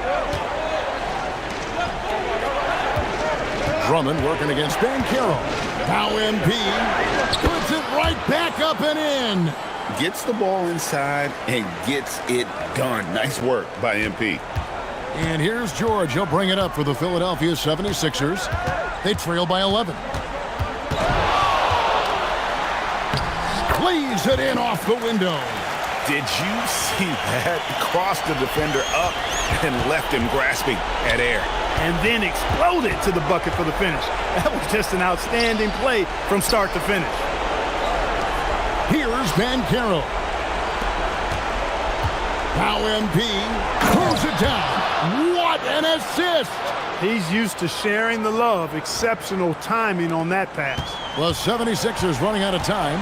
A: Drummond working against Banchero. Now MP puts it right back up and in.
F: Gets the ball inside and gets it done. Nice work by MP.
A: And here's George. He'll bring it up for the Philadelphia 76ers. They trail by 11. Lays it in off the window.
B: Did you see that? Crossed the defender up and left him grasping at air.
O: And then exploded to the bucket for the finish. That was just an outstanding play from start to finish.
A: Here's Banchero. Now MP throws it down. What an assist!
O: He's used to sharing the love. Exceptional timing on that pass.
A: Well, 76ers running out of time.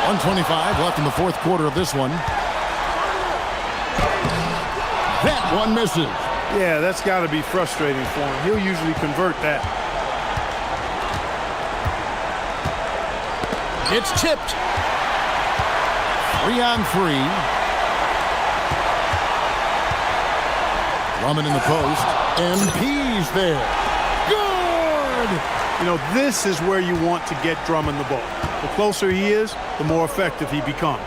A: 1:25 left in the fourth quarter of this one. That one misses.
O: Yeah, that's got to be frustrating for him. He'll usually convert that.
A: It's tipped. 3-on-3. Drummond in the post. MP's there. Good!
O: You know, this is where you want to get Drummond the ball. The closer he is, the more effective he becomes.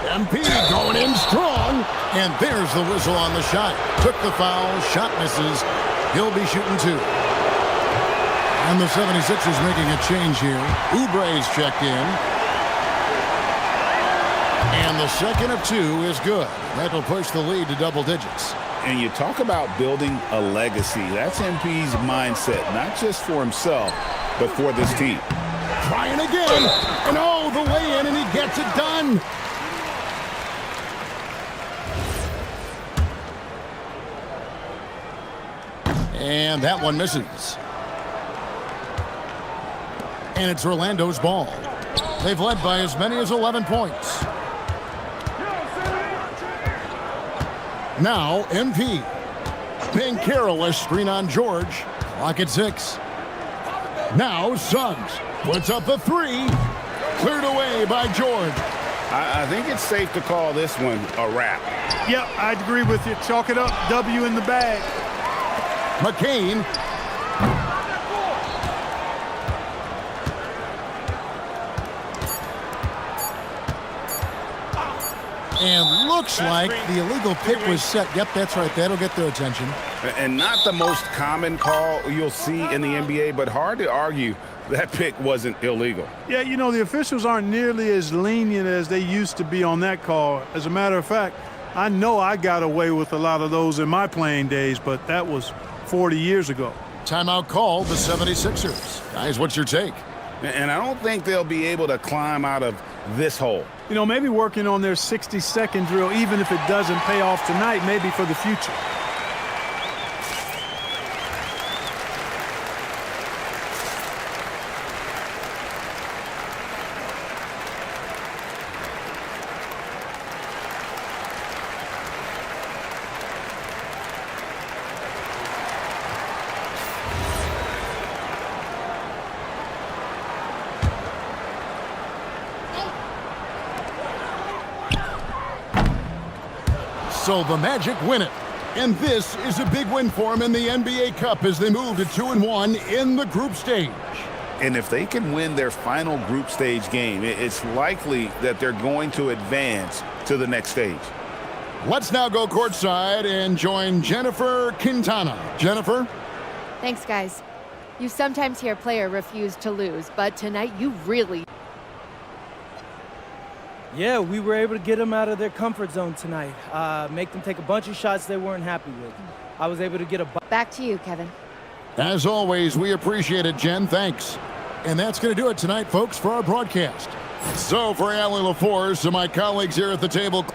A: MP going in strong. And there's the whistle on the shot. Took the foul. Shot misses. He'll be shooting two. And the 76ers making a change here. Oubre's checked in. And the second of two is good. That'll push the lead to double digits.
B: And you talk about building a legacy. That's MP's mindset, not just for himself, but for this team.
A: Trying again. And oh, the lay in, and he gets it done. And that one misses. And it's Orlando's ball. They've led by as many as 11 points. Now, MP. Banchero, a screen on George. Clock at 6. Now, Suggs puts up the 3. Cleared away by George.
B: I think it's safe to call this one a wrap.
O: Yep, I'd agree with you. Chalk it up. W in the bag.
A: McCain. And looks like the illegal pick was set. Yep, that's right. That'll get their attention.
B: And not the most common call you'll see in the NBA, but hard to argue that pick wasn't illegal.
O: Yeah, you know, the officials aren't nearly as lenient as they used to be on that call. As a matter of fact, I know I got away with a lot of those in my playing days, but that was 40 years ago.
A: Timeout called the 76ers. Guys, what's your take?
B: And I don't think they'll be able to climb out of this hole.
O: You know, maybe working on their 60-second drill, even if it doesn't pay off tonight, maybe for the future.
A: So the Magic win it. And this is a big win for them in the NBA Cup as they move to 2-1 in the group stage.
B: And if they can win their final group stage game, it's likely that they're going to advance to the next stage.
A: Let's now go courtside and join Jennifer Quintana. Jennifer?
M: Thanks, guys. You sometimes hear a player refuse to lose, but tonight you really...
N: Yeah, we were able to get them out of their comfort zone tonight. Make them take a bunch of shots they weren't happy with. I was able to get a...
M: Back to you, Kevin.
A: As always, we appreciate it, Jen. Thanks. And that's going to do it tonight, folks, for our broadcast. So for Allie LaForce and my colleagues here at the table...